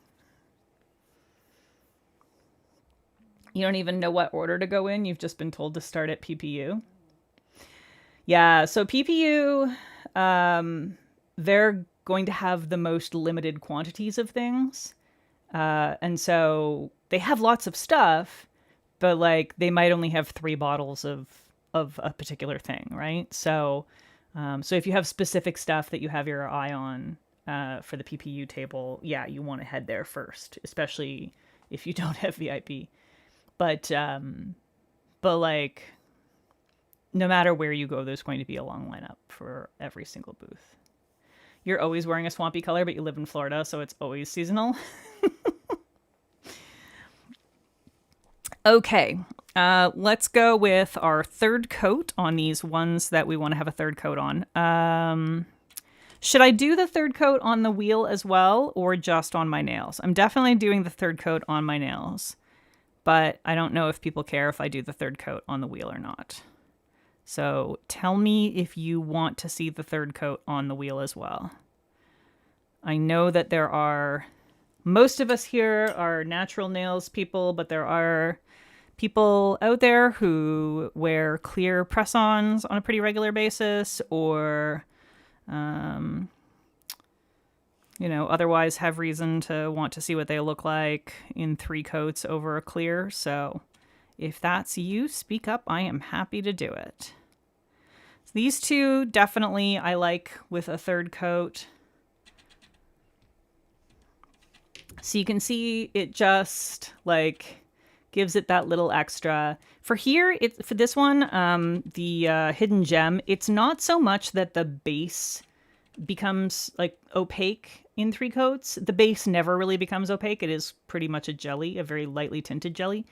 You don't even know what order to go in. You've just been told to start at PPU. Yeah, so PPU, they're going to have the most limited quantities of things. And so they have lots of stuff, but like they might only have 3 bottles of a particular thing, right? So if you have specific stuff that you have your eye on for the PPU table, yeah, you want to head there first, especially if you don't have VIP. But like, no matter where you go, there's going to be a long lineup for every single booth. You're always wearing a swampy color, but you live in Florida, so it's always seasonal. Okay, let's go with our third coat on these ones that we want to have a third coat on. Should I do the third coat on the wheel as well, or just on my nails? I'm definitely doing the third coat on my nails, but I don't know if people care if I do the third coat on the wheel or not. So tell me if you want to see the third coat on the wheel as well. I know that there are, most of us here are natural nails people, but there are people out there who wear clear press-ons on a pretty regular basis, or, you know, otherwise have reason to want to see what they look like in 3 coats over a clear. So if that's you, speak up. I am happy to do it. So these two definitely I like with a third coat. So you can see it just like gives it that little extra. For here, for this one, the hidden gem, it's not so much that the base becomes like opaque in 3 coats. The base never really becomes opaque. It is pretty much a jelly, a very lightly tinted jelly.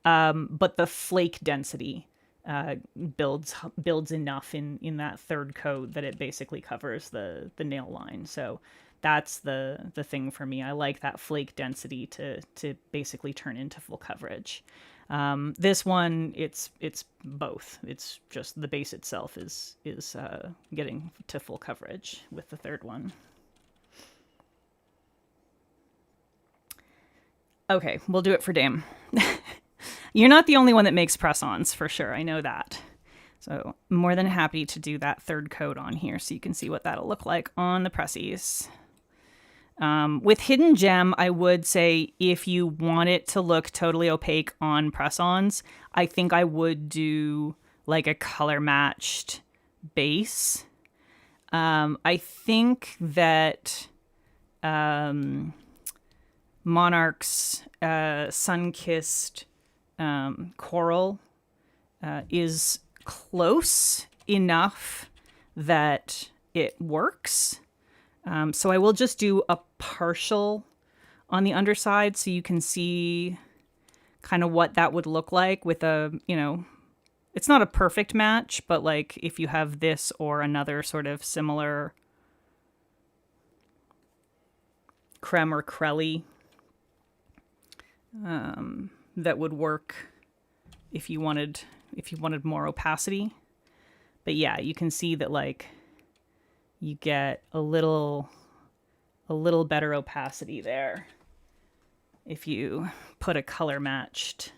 But the flake density uh, builds enough in that third coat that it basically covers the nail line. So that's the thing for me. I like that flake density to basically turn into full coverage. This one, it's both. It's just the base itself is getting to full coverage with the third one. Okay, we'll do it for Dame. You're not the only one that makes press-ons, for sure. I know that. So I'm more than happy to do that third coat on here so you can see what that'll look like on the pressies. With Hidden Gem, I would say if you want it to look totally opaque on press-ons, I think I would do like a color-matched base. I think that Monarch's Sun-Kissed Coral is close enough that it works. So I will just do a partial on the underside so you can see kind of what that would look like with a, it's not a perfect match, but like if you have this or another sort of similar creme or crelly, that would work if you wanted more opacity. But yeah, you can see that like you get a little better opacity there if you put a color matched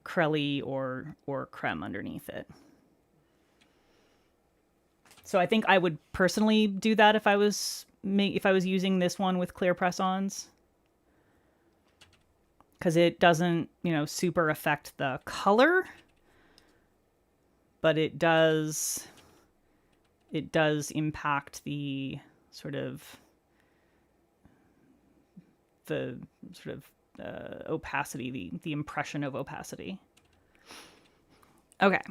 crelly or creme underneath it. So I think I would personally do that if I was using this one with clear press-ons, because it doesn't, super affect the color, but it does impact the opacity, the impression of opacity. Okay.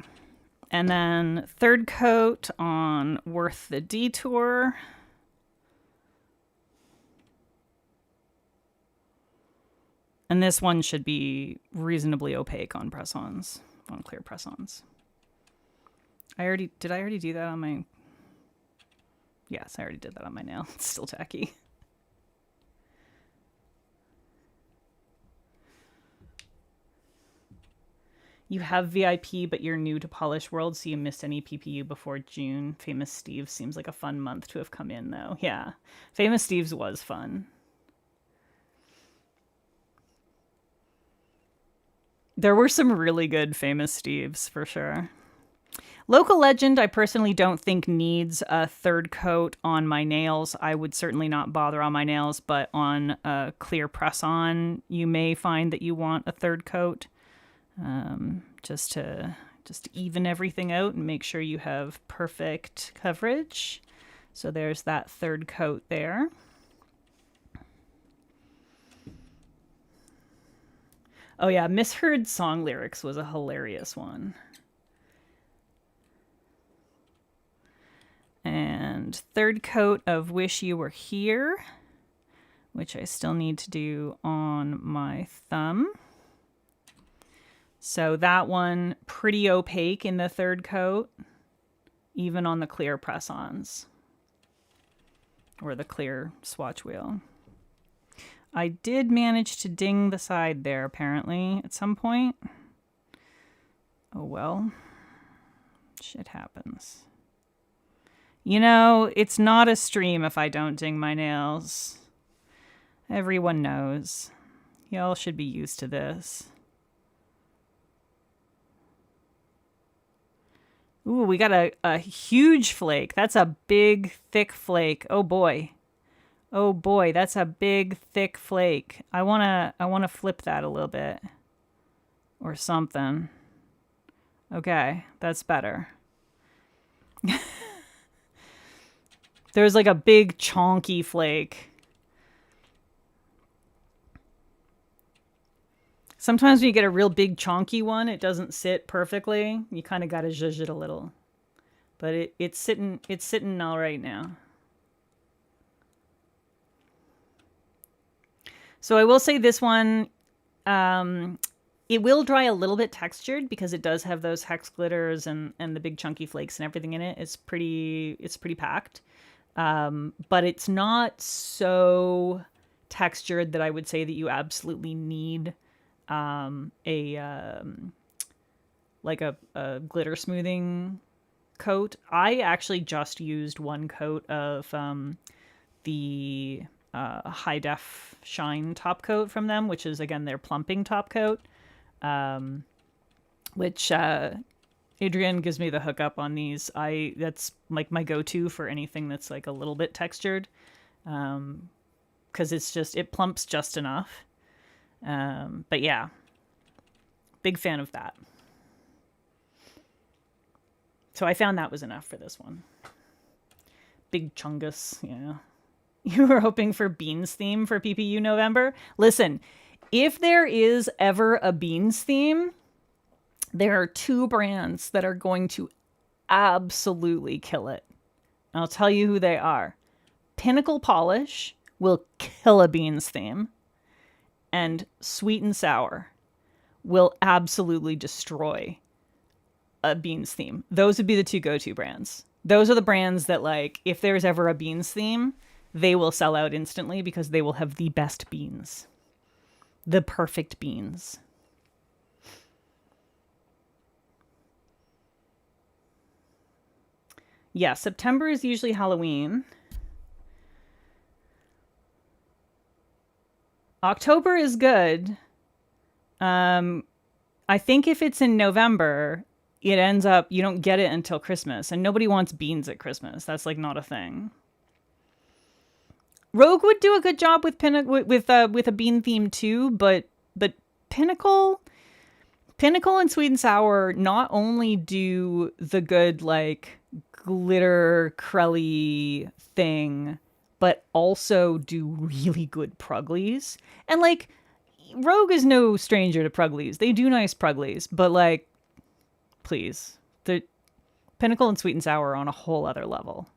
And then third coat on Worth the Detour. And this one should be reasonably opaque on press-ons, on clear press-ons. Did I already do that on my... Yes, I already did that on my nail. It's still tacky. You have VIP, but you're new to Polish World, so you missed any PPU before June. Famous Steve's seems like a fun month to have come in, though. Yeah, Famous Steve's was fun. There were some really good Famous Steve's, for sure. Local Legend, I personally don't think needs a third coat on my nails. I would certainly not bother on my nails, but on a clear press-on, you may find that you want a third coat. Just to even everything out and make sure you have perfect coverage. So there's that third coat there. Oh yeah, Misheard Song Lyrics was a hilarious one. And third coat of Wish You Were Here, which I still need to do on my thumb. So that one, pretty opaque in the third coat, even on the clear press-ons or the clear swatch wheel. I did manage to ding the side there, apparently, at some point. Oh well, shit happens. It's not a stream if I don't ding my nails. Everyone knows. Y'all should be used to this. Ooh, we got a huge flake. That's a big, thick flake. Oh boy. Oh boy, that's a big, thick flake. I wanna flip that a little bit. Or something. Okay, that's better. There's like a big chonky flake. Sometimes when you get a real big chonky one, it doesn't sit perfectly. You kind of got to zhuzh it a little. But it's sitting all right now. So I will say this one, It will dry a little bit textured because it does have those hex glitters and the big chunky flakes and everything in it. It's pretty packed. But it's not so textured that I would say that you absolutely need like a glitter smoothing coat. I actually just used one coat of the high def shine top coat from them, which is again their plumping top coat, which Adrienne gives me the hookup on these. That's like my go-to for anything that's like a little bit textured, because it plumps just enough. But yeah, big fan of that. So I found that was enough for this one. Big chungus, yeah. You were hoping for beans theme for PPU November? Listen, if there is ever a beans theme, there are two brands that are going to absolutely kill it. I'll tell you who they are. Pinnacle Polish will kill a beans theme, and Sweet and Sour will absolutely destroy a beans theme. Those would be the two go-to brands. Those are the brands that, like, if there's ever a beans theme, they will sell out instantly because they will have the best beans. The perfect beans. Yeah, September is usually Halloween. October is good. I think if it's in November, it ends up, you don't get it until Christmas, and nobody wants beans at Christmas. That's like not a thing. Rogue would do a good job with with a bean theme too, but Pinnacle and Sweet and Sour not only do the good like glitter crelly thing, but also do really good Pruglies. And like Rogue is no stranger to Pruglies. They do nice Pruglies, but like, please, the Pinnacle and Sweet and Sour are on a whole other level.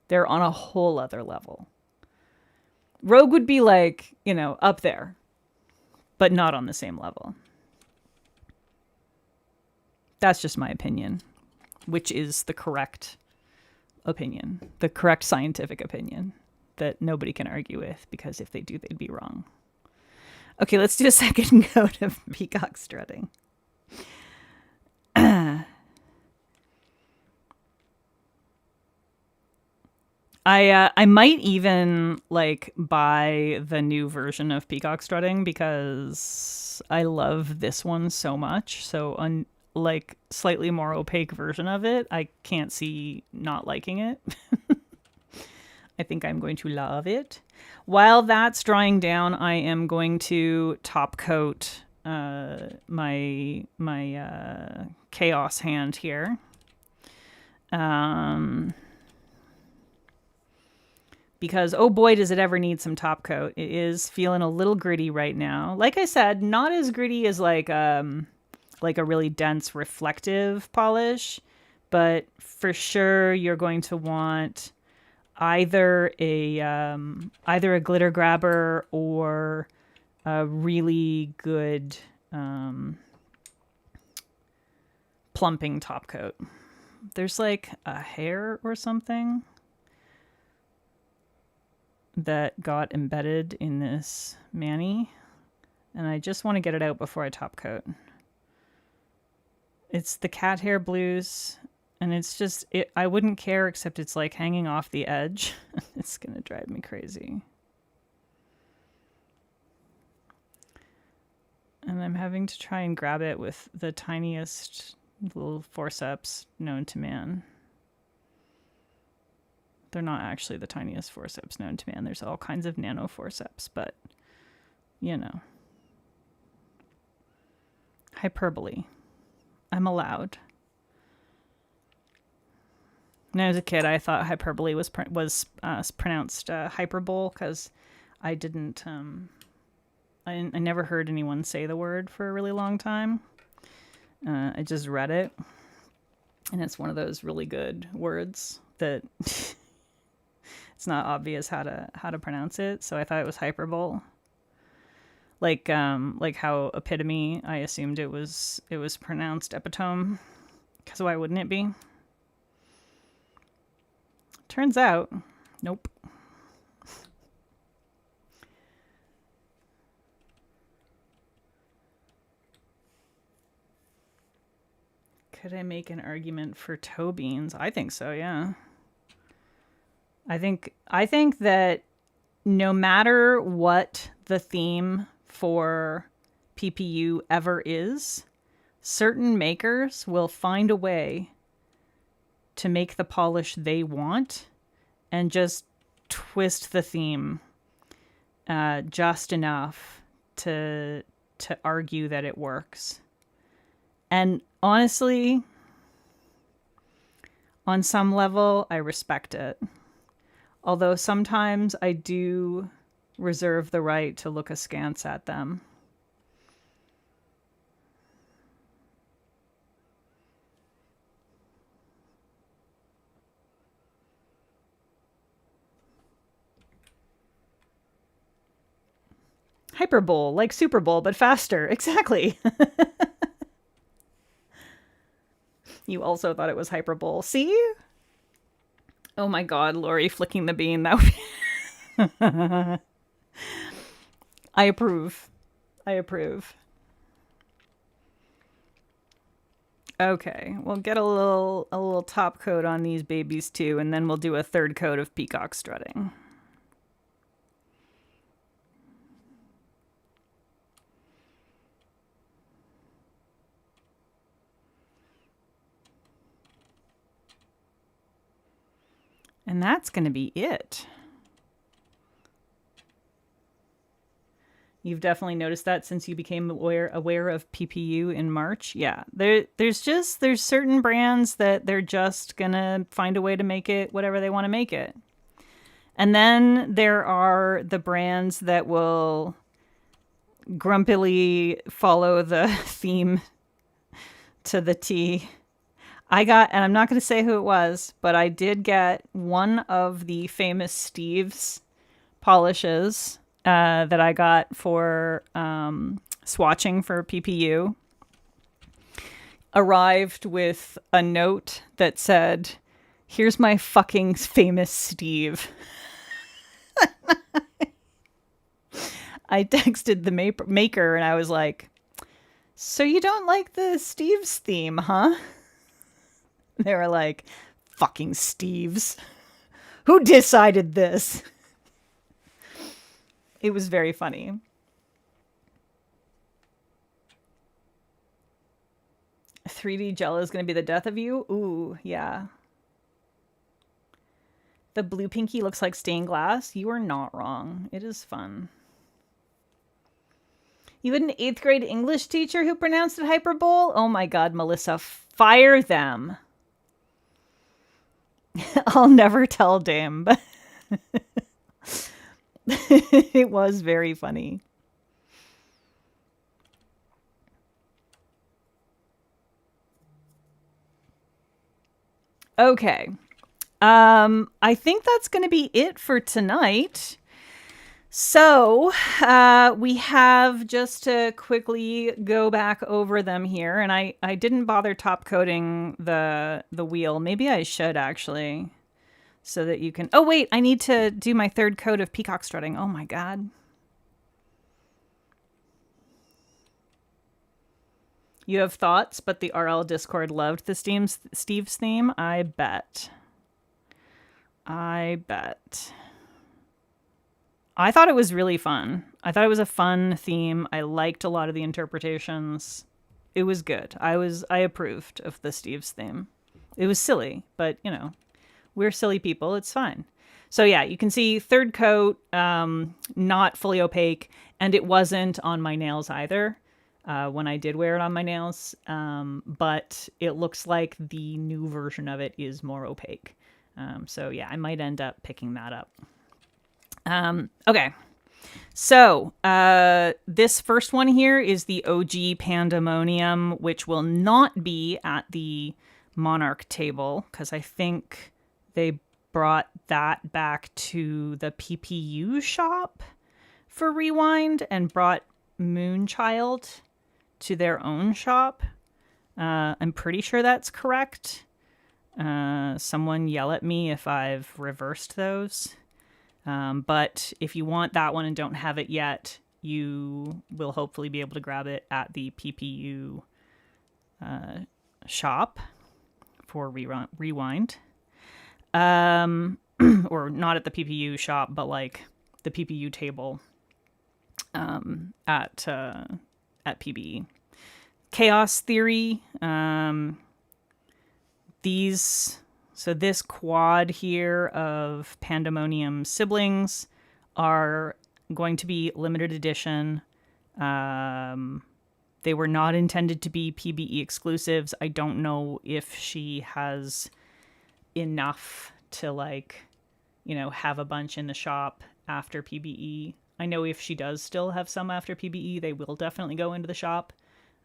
They're on a whole other level. Rogue would be like, you know, up there, but not on the same level. That's just my opinion, which is the correct opinion, the correct scientific opinion that nobody can argue with, because if they do, they'd be wrong. Okay, let's do a second coat of peacock strutting. I might even like buy the new version of peacock strutting because I love this one so much. So like slightly more opaque version of it, I can't see not liking it. I think I'm going to love it. While that's drying down, I am going to top coat my chaos hand here. Because, oh boy, does it ever need some top coat. It is feeling a little gritty right now. Like I said, not as gritty as like a really dense reflective polish, but for sure you're going to want either a glitter grabber or a really good plumping top coat. There's like a hair or something that got embedded in this mani, and I just want to get it out before I top coat. It's the cat hair blues, and it's just, I wouldn't care, except it's like hanging off the edge. It's gonna drive me crazy. And I'm having to try and grab it with the tiniest little forceps known to man. They're not actually the tiniest forceps known to man. There's all kinds of nano forceps, but, you know. Hyperbole. I'm allowed. When I was a kid, I thought hyperbole was pronounced hyperbole because I didn't... I never heard anyone say the word for a really long time. I just read it. And it's one of those really good words that... It's not obvious how to pronounce it, so I thought it was hyperbole. Like how epitome, I assumed it was pronounced epitome, because why wouldn't it be? Turns out, nope. Could I make an argument for toe beans? I think so, yeah. I think that no matter what the theme for PPU ever is, certain makers will find a way to make the polish they want and just twist the theme just enough to argue that it works. And honestly, on some level, I respect it. Although sometimes I do reserve the right to look askance at them. Hyperbole, like Super Bowl, but faster. Exactly. You also thought it was hyperbole. See? Oh my god, Lori flicking the bean. That would... I approve. I approve. Okay, we'll get a little top coat on these babies too, and then we'll do a third coat of peacock strutting. And that's going to be it. You've definitely noticed that since you became aware of PPU in March. Yeah, there's certain brands that they're just going to find a way to make it whatever they want to make it. And then there are the brands that will grumpily follow the theme to the T. I got, and I'm not going to say who it was, but I did get one of the famous Steve's polishes that I got for swatching for PPU. Arrived with a note that said, "Here's my fucking famous Steve." I texted the maker and I was like, "So you don't like the Steve's theme, huh?" They were like, "Fucking Steve's. Who decided this?" It was very funny. "3D gel is going to be the death of you?" Ooh, yeah. The blue pinky looks like stained glass. You are not wrong. It is fun. You had an 8th grade English teacher who pronounced it hyperbole? Oh my god, Melissa, fire them. I'll never tell Dame, but it was very funny. Okay. I think that's going to be it for tonight. So we have, just to quickly go back over them here, and I didn't bother top coating the wheel. Maybe I should actually, so that you can... Oh wait, I need to do my third coat of peacock strutting. Oh my god. You have thoughts, but the RL Discord loved the Steve's theme. I bet. I thought it was really fun. I thought it was a fun theme. I liked a lot of the interpretations. It was good. I approved of the Steve's theme. It was silly, but you know, we're silly people. It's fine. So yeah, you can see third coat, not fully opaque, and it wasn't on my nails either when I did wear it on my nails. But it looks like the new version of it is more opaque. So yeah, I might end up picking that up. Okay. So, this first one here is the OG Pandemonium, which will not be at the Monarch table, because I think they brought that back to the PPU shop for Rewind and brought Moonchild to their own shop. I'm pretty sure that's correct. Someone yell at me if I've reversed those. But if you want that one and don't have it yet, you will hopefully be able to grab it at the PPU shop for Rewind. Or not at the PPU shop, but like the PPU table at PBE. Chaos Theory. This quad here of Pandemonium siblings are going to be limited edition. They were not intended to be PBE exclusives. I don't know if she has enough to have a bunch in the shop after PBE. I know if she does still have some after PBE, they will definitely go into the shop.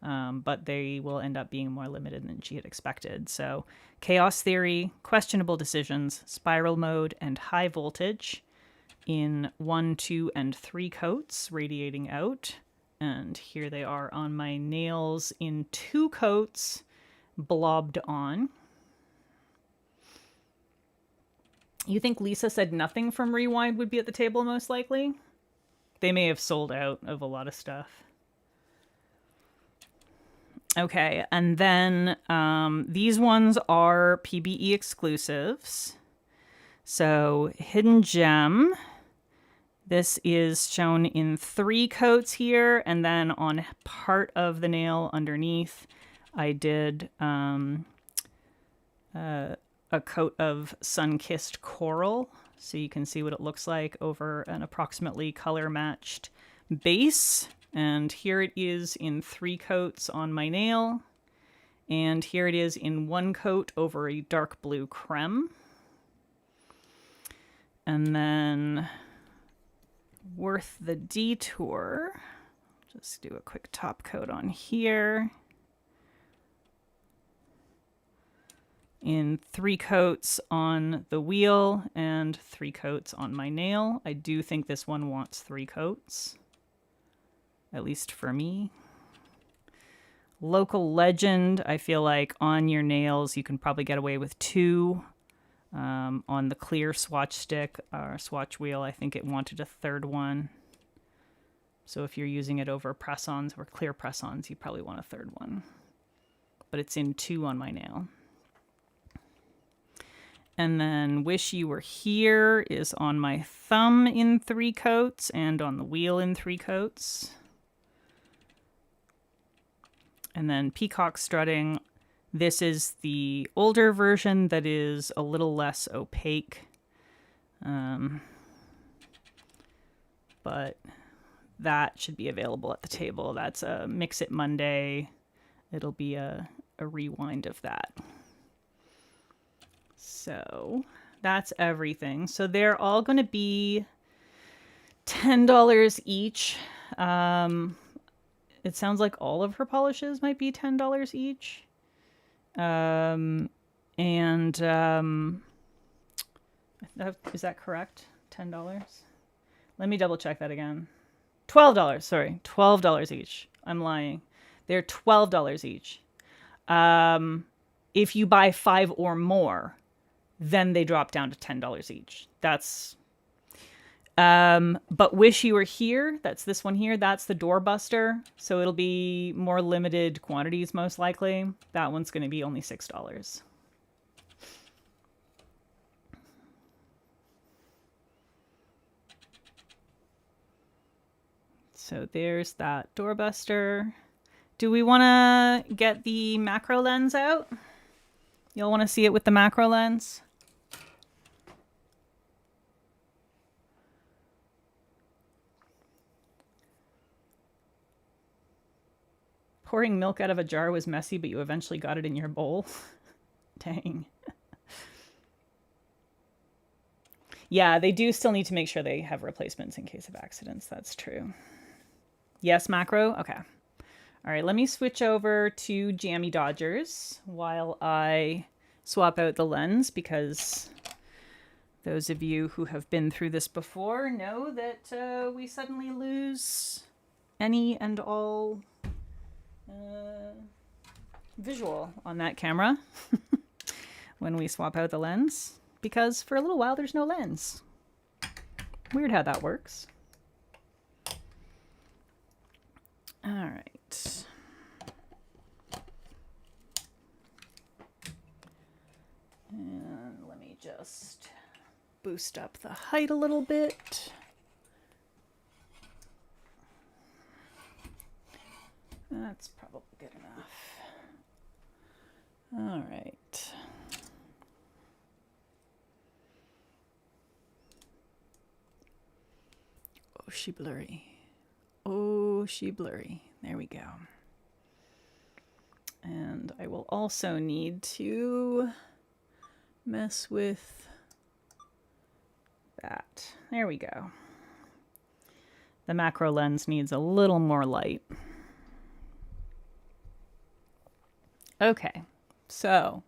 But they will end up being more limited than she had expected. So Chaos Theory, Questionable Decisions, Spiral Mode, and High Voltage in 1, 2, and 3 coats radiating out. And here they are on my nails in 2 coats blobbed on. You think Lisa said nothing from Rewind would be at the table most likely? They may have sold out of a lot of stuff. Okay, and then these ones are PBE exclusives. So Hidden Gem, this is shown in 3 coats here, and then on part of the nail underneath, I did a coat of Sun-Kissed Coral, so you can see what it looks like over an approximately color-matched base. And here it is in 3 coats on my nail. And here it is in 1 coat over a dark blue creme. And then worth the detour. Just do a quick top coat on here. In 3 coats on the wheel and 3 coats on my nail. I do think this one wants 3 coats. At least for me. Local Legend, I feel like on your nails you can probably get away with 2. On the clear swatch stick or swatch wheel, I think it wanted a 3rd one. So if you're using it over press-ons or clear press-ons, you probably want a 3rd one. But it's in 2 on my nail. And then Wish You Were Here is on my thumb in 3 coats and on the wheel in 3 coats. And then Peacock Strutting, this is the older version that is a little less opaque. But that should be available at the table. That's a Mix It Monday. It'll be a rewind of that. So that's everything. So they're all going to be $10 each. It sounds like all of her polishes might be $10 each. Is that correct? $10? Let me double check that again. $12, sorry. $12 each. I'm lying. They're $12 each. If you buy 5 or more, then they drop down to $10 each. That's... but Wish You Were Here, that's this one here, that's the doorbuster, so it'll be more limited quantities most likely. That one's going to be only $6. So there's that doorbuster. Do we want to get the macro lens out? You'll want to see it with the macro lens? Pouring milk out of a jar was messy, but you eventually got it in your bowl. Dang. Yeah, they do still need to make sure they have replacements in case of accidents. That's true. Yes, macro? Okay. All right, let me switch over to Jammy Dodgers while I swap out the lens, because those of you who have been through this before know that we suddenly lose any and all visual on that camera when we swap out the lens, because for a little while there's no lens. Weird how that works. All right. And let me just boost up the height a little bit. That's probably good enough. All right. Oh, she blurry. Oh, she blurry. There we go. And I will also need to mess with that. There we go. The macro lens needs a little more light. Okay, so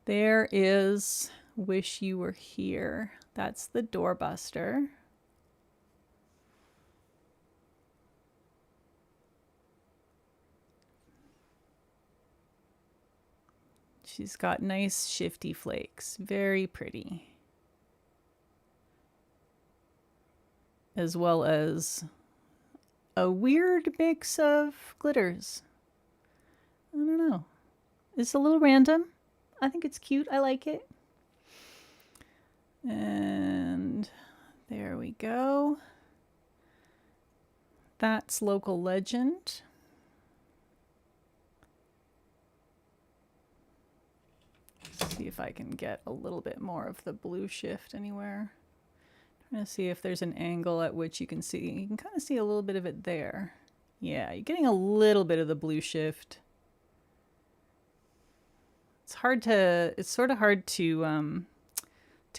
there is Wish You Were Here. That's the doorbuster. She's got nice shifty flakes, very pretty. As well as a weird mix of glitters. I don't know. It's a little random. I think it's cute. I like it. And there we go. That's Local Legend. Let's see if I can get a little bit more of the blue shift anywhere. Trying to see if there's an angle at which you can see. You can kind of see a little bit of it there. Yeah, you're getting a little bit of the blue shift. It's sort of hard to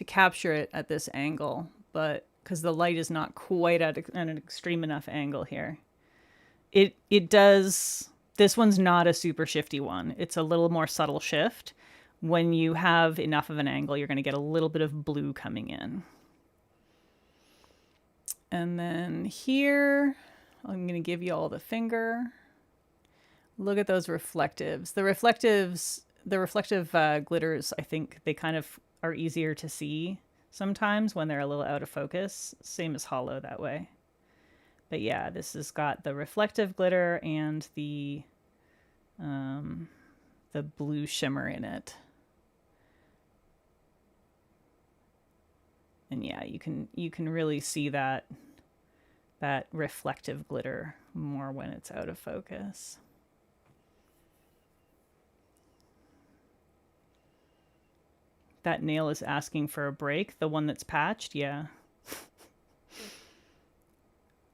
capture it at this angle, but because the light is not quite at an extreme enough angle here. It does, this one's not a super shifty one. It's a little more subtle shift. When you have enough of an angle, you're going to get a little bit of blue coming in. And then here, I'm going to give you all the finger. Look at those reflectives. The reflective glitters, I think they kind of are easier to see sometimes when they're a little out of focus. Same as hollow that way. But yeah, this has got the reflective glitter and the blue shimmer in it. And yeah, you can really see that reflective glitter more when it's out of focus. That nail is asking for a break. The one that's patched, yeah.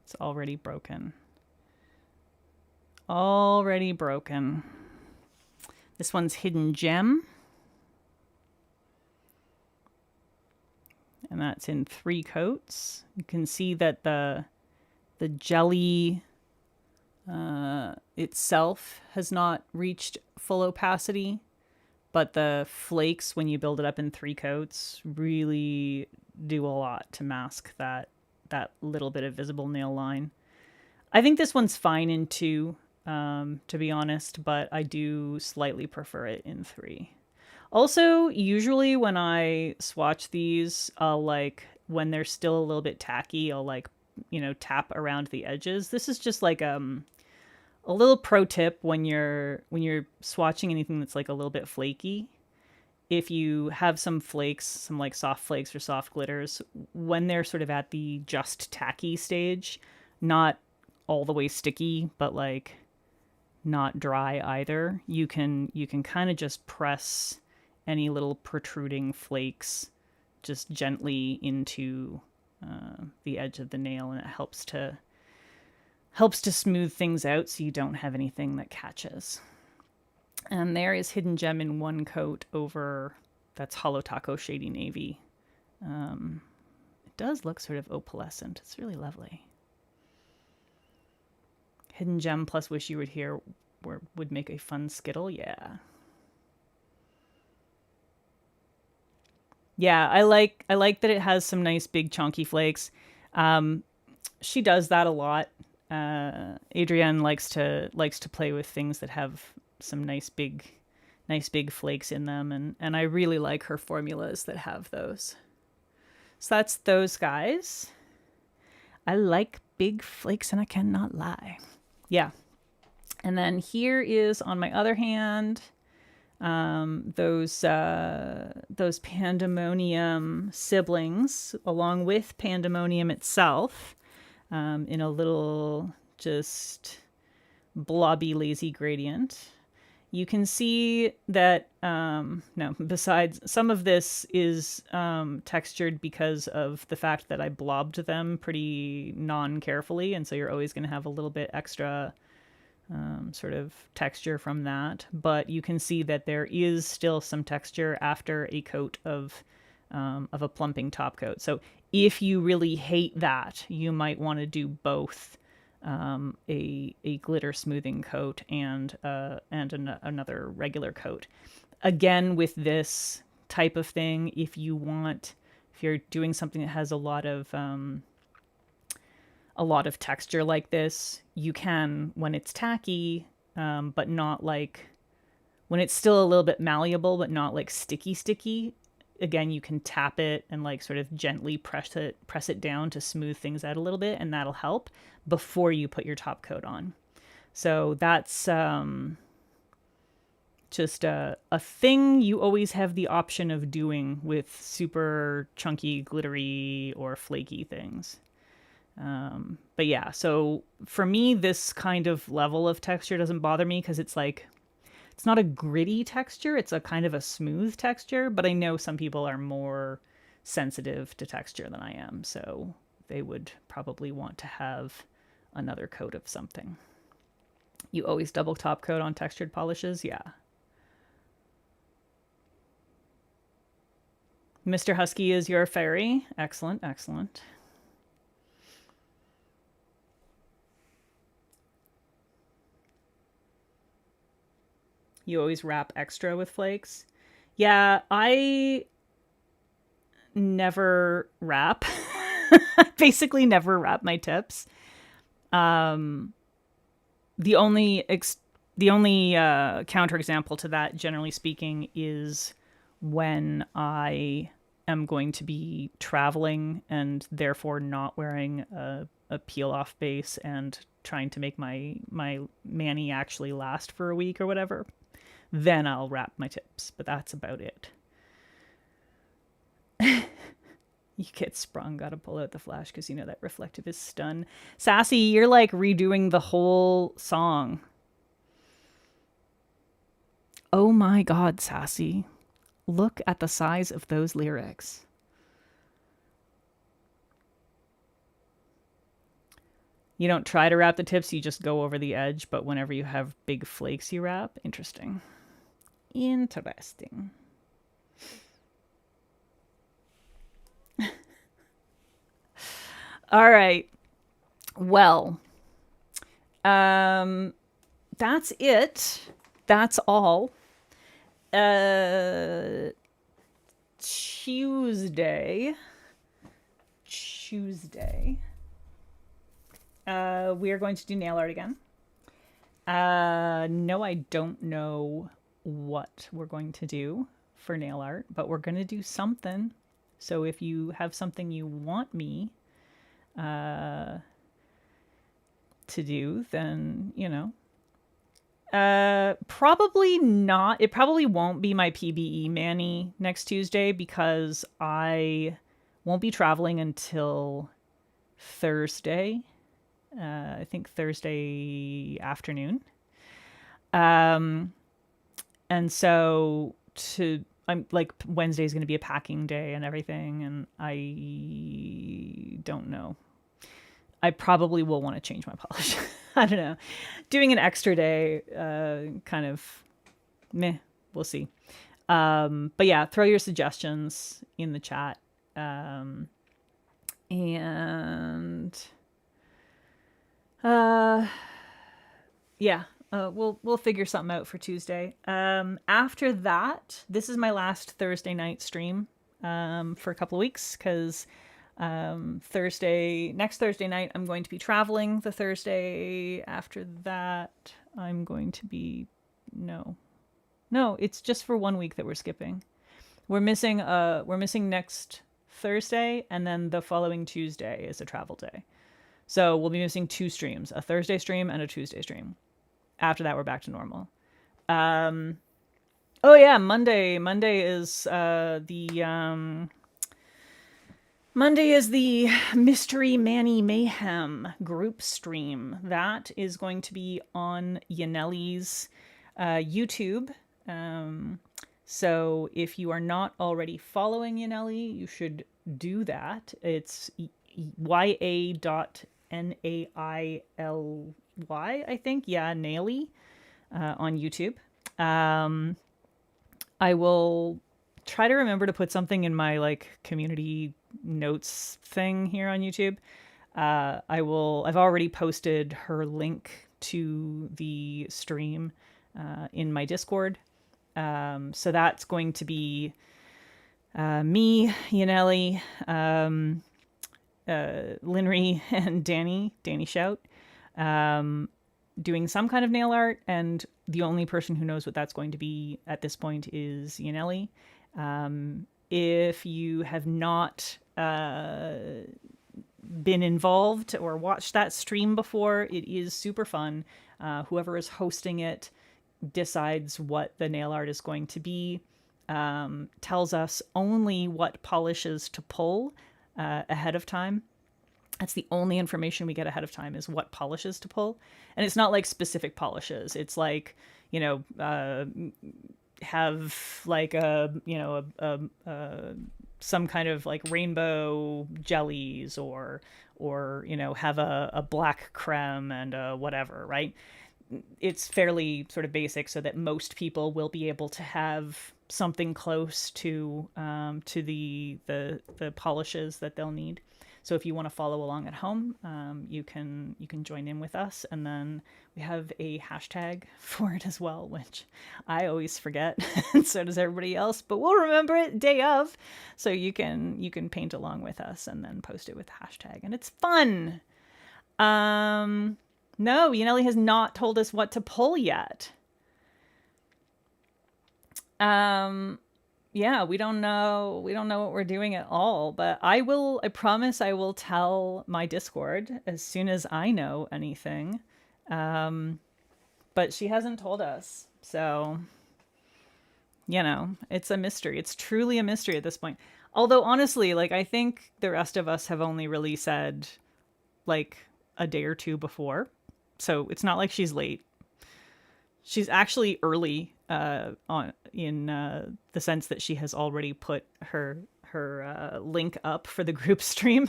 It's already broken. Already broken. This one's Hidden Gem. And that's in 3 coats. You can see that the jelly itself has not reached full opacity, but the flakes, when you build it up in 3 coats, really do a lot to mask that little bit of visible nail line. I think this one's fine in 2, to be honest, but I do slightly prefer it in 3. Also, usually when I swatch these, I'll when they're still a little bit tacky, I'll tap around the edges. This is just like a little pro tip when you're swatching anything that's like a little bit flaky. If you have some flakes, some soft flakes or soft glitters, when they're sort of at the just tacky stage, not all the way sticky, but not dry either, you can kind of just press any little protruding flakes just gently into the edge of the nail, and it helps to smooth things out so you don't have anything that catches. And there is Hidden Gem in 1 coat over, that's Hollow Taco Shady Navy. It does look sort of opalescent. It's really lovely. Hidden Gem plus Wish You Were Here would make a fun Skittle, yeah. Yeah, I like that it has some nice big chunky flakes. She does that a lot. Adrienne likes to play with things that have some nice big flakes in them, and I really like her formulas that have those. So that's those guys. I like big flakes and I cannot lie. Yeah. And then here is, on my other hand, those Pandemonium siblings, along with Pandemonium itself, in a little just blobby lazy gradient. You can see that, no, besides, some of this is textured because of the fact that I blobbed them pretty non-carefully, and so you're always going to have a little bit extra sort of texture from that. But you can see that there is still some texture after a coat of a plumping top coat. So if you really hate that, you might want to do both a glitter smoothing coat and another regular coat. Again, with this type of thing, if you're doing something that has a lot of texture like this, you can, when it's tacky, but not like, when it's still a little bit malleable but not like sticky, again, you can tap it and like sort of gently press it down to smooth things out a little bit, and that'll help before you put your top coat on. So that's just a thing you always have the option of doing with super chunky, glittery, or flaky things. But yeah, so for me, this kind of level of texture doesn't bother me because it's like, it's not a gritty texture. It's a kind of a smooth texture, but I know some people are more sensitive to texture than I am. So they would probably want to have another coat of something. You always double top coat on textured polishes? Yeah. Mr. Husky is your fairy. Excellent, excellent. You always wrap extra with flakes? Yeah, I never wrap. I basically never wrap my tips. The only counterexample to that, generally speaking, is when I am going to be traveling and therefore not wearing a peel-off base and trying to make my mani actually last for a week or whatever. Then I'll wrap my tips, but that's about it. You get sprung, gotta pull out the flash because you know that reflective is stun. Sassy, you're like redoing the whole song. Oh my god, Sassy. Look at the size of those lyrics. You don't try to wrap the tips, you just go over the edge, but whenever you have big flakes you wrap. Interesting. Interesting. All right. Well, that's it. That's all. Tuesday. We are going to do nail art again. No, I don't know what we're going to do for nail art, but we're going to do something. So if you have something you want me to do, then, you know. Probably not. It probably won't be my PBE mani next Tuesday because I won't be traveling until Thursday. I think Thursday afternoon. And so I'm like, Wednesday's going to be a packing day and everything. And I don't know. I probably will want to change my polish. I don't know. Doing an extra day, kind of meh, we'll see. But yeah, throw your suggestions in the chat. Yeah, we'll figure something out for Tuesday. After that, this is my last Thursday night stream for a couple of weeks because Next Thursday night, I'm going to be traveling. The Thursday after that, I'm going to be, no, it's just for 1 week that we're skipping. We're missing next Thursday, and then the following Tuesday is a travel day. So we'll be missing 2 streams, a Thursday stream and a Tuesday stream. After that, we're back to normal. Oh yeah, Monday. Monday is the Mystery Manny Mayhem group stream. That is going to be on Yaneli's YouTube. So if you are not already following Yaneli, you should do that. It's ya.naily, I think. Yeah, Naily on YouTube. I will try to remember to put something in my like community notes thing here on YouTube. I've already posted her link to the stream in my Discord. So that's going to be me, Yaneli, Linry, and Danny Shout, doing some kind of nail art, and the only person who knows what that's going to be at this point is Yaneli. If you have not been involved or watched that stream before, it is super fun. Whoever is hosting it decides what the nail art is going to be, tells us only what polishes to pull ahead of time. That's the only information we get ahead of time, is what polishes to pull. And it's not like specific polishes. It's like, have like some kind of like rainbow jellies, or have a black creme and a whatever, right? It's fairly sort of basic, so that most people will be able to have something close to the polishes that they'll need. So if you want to follow along at home, you can join in with us, and then we have a hashtag for it as well, which I always forget, and so does everybody else. But we'll remember it day of, so you can paint along with us and then post it with the hashtag, and it's fun. No, Yaneli has not told us what to pull yet. Yeah, we don't know what we're doing at all, but I promise I will tell my Discord as soon as I know anything. But she hasn't told us. So, it's a mystery. It's truly a mystery at this point. Although honestly, like, I think the rest of us have only really said like a day or two before. So it's not like she's late. She's actually early in the sense that she has already put her link up for the group stream.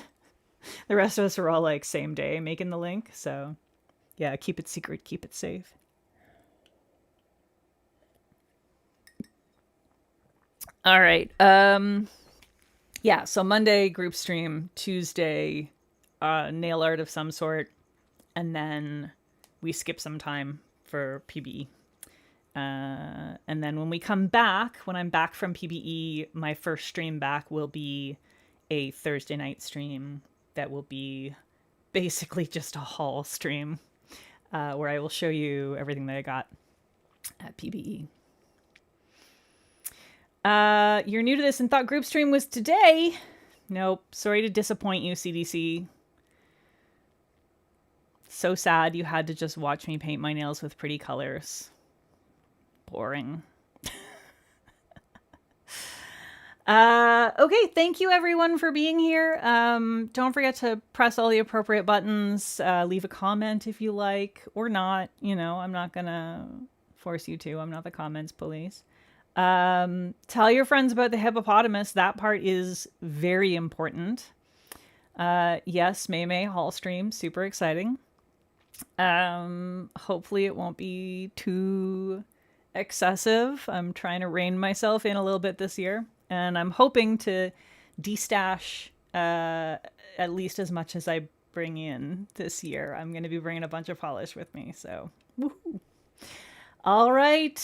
The rest of us are all like same day making the link. So yeah, keep it secret, keep it safe. All right. Yeah, so Monday group stream, Tuesday nail art of some sort, and then we skip some time for PBE. And then when we come back, when I'm back from PBE, my first stream back will be a Thursday night stream that will be basically just a haul stream, where I will show you everything that I got at PBE. You're new to this and thought group stream was today. Nope. Sorry to disappoint you, CDC. So sad you had to just watch me paint my nails with pretty colors. Boring. Okay, thank you everyone for being here. Don't forget to press all the appropriate buttons. Leave a comment if you like, or not. I'm not gonna force you to. I'm not the comments police. Tell your friends about the hippopotamus. That part is very important. Yes, May Hall stream, super exciting. Hopefully it won't be too excessive. I'm trying to rein myself in a little bit this year, and I'm hoping to destash at least as much as I bring in this year. I'm going to be bringing a bunch of polish with me, so woohoo. All right.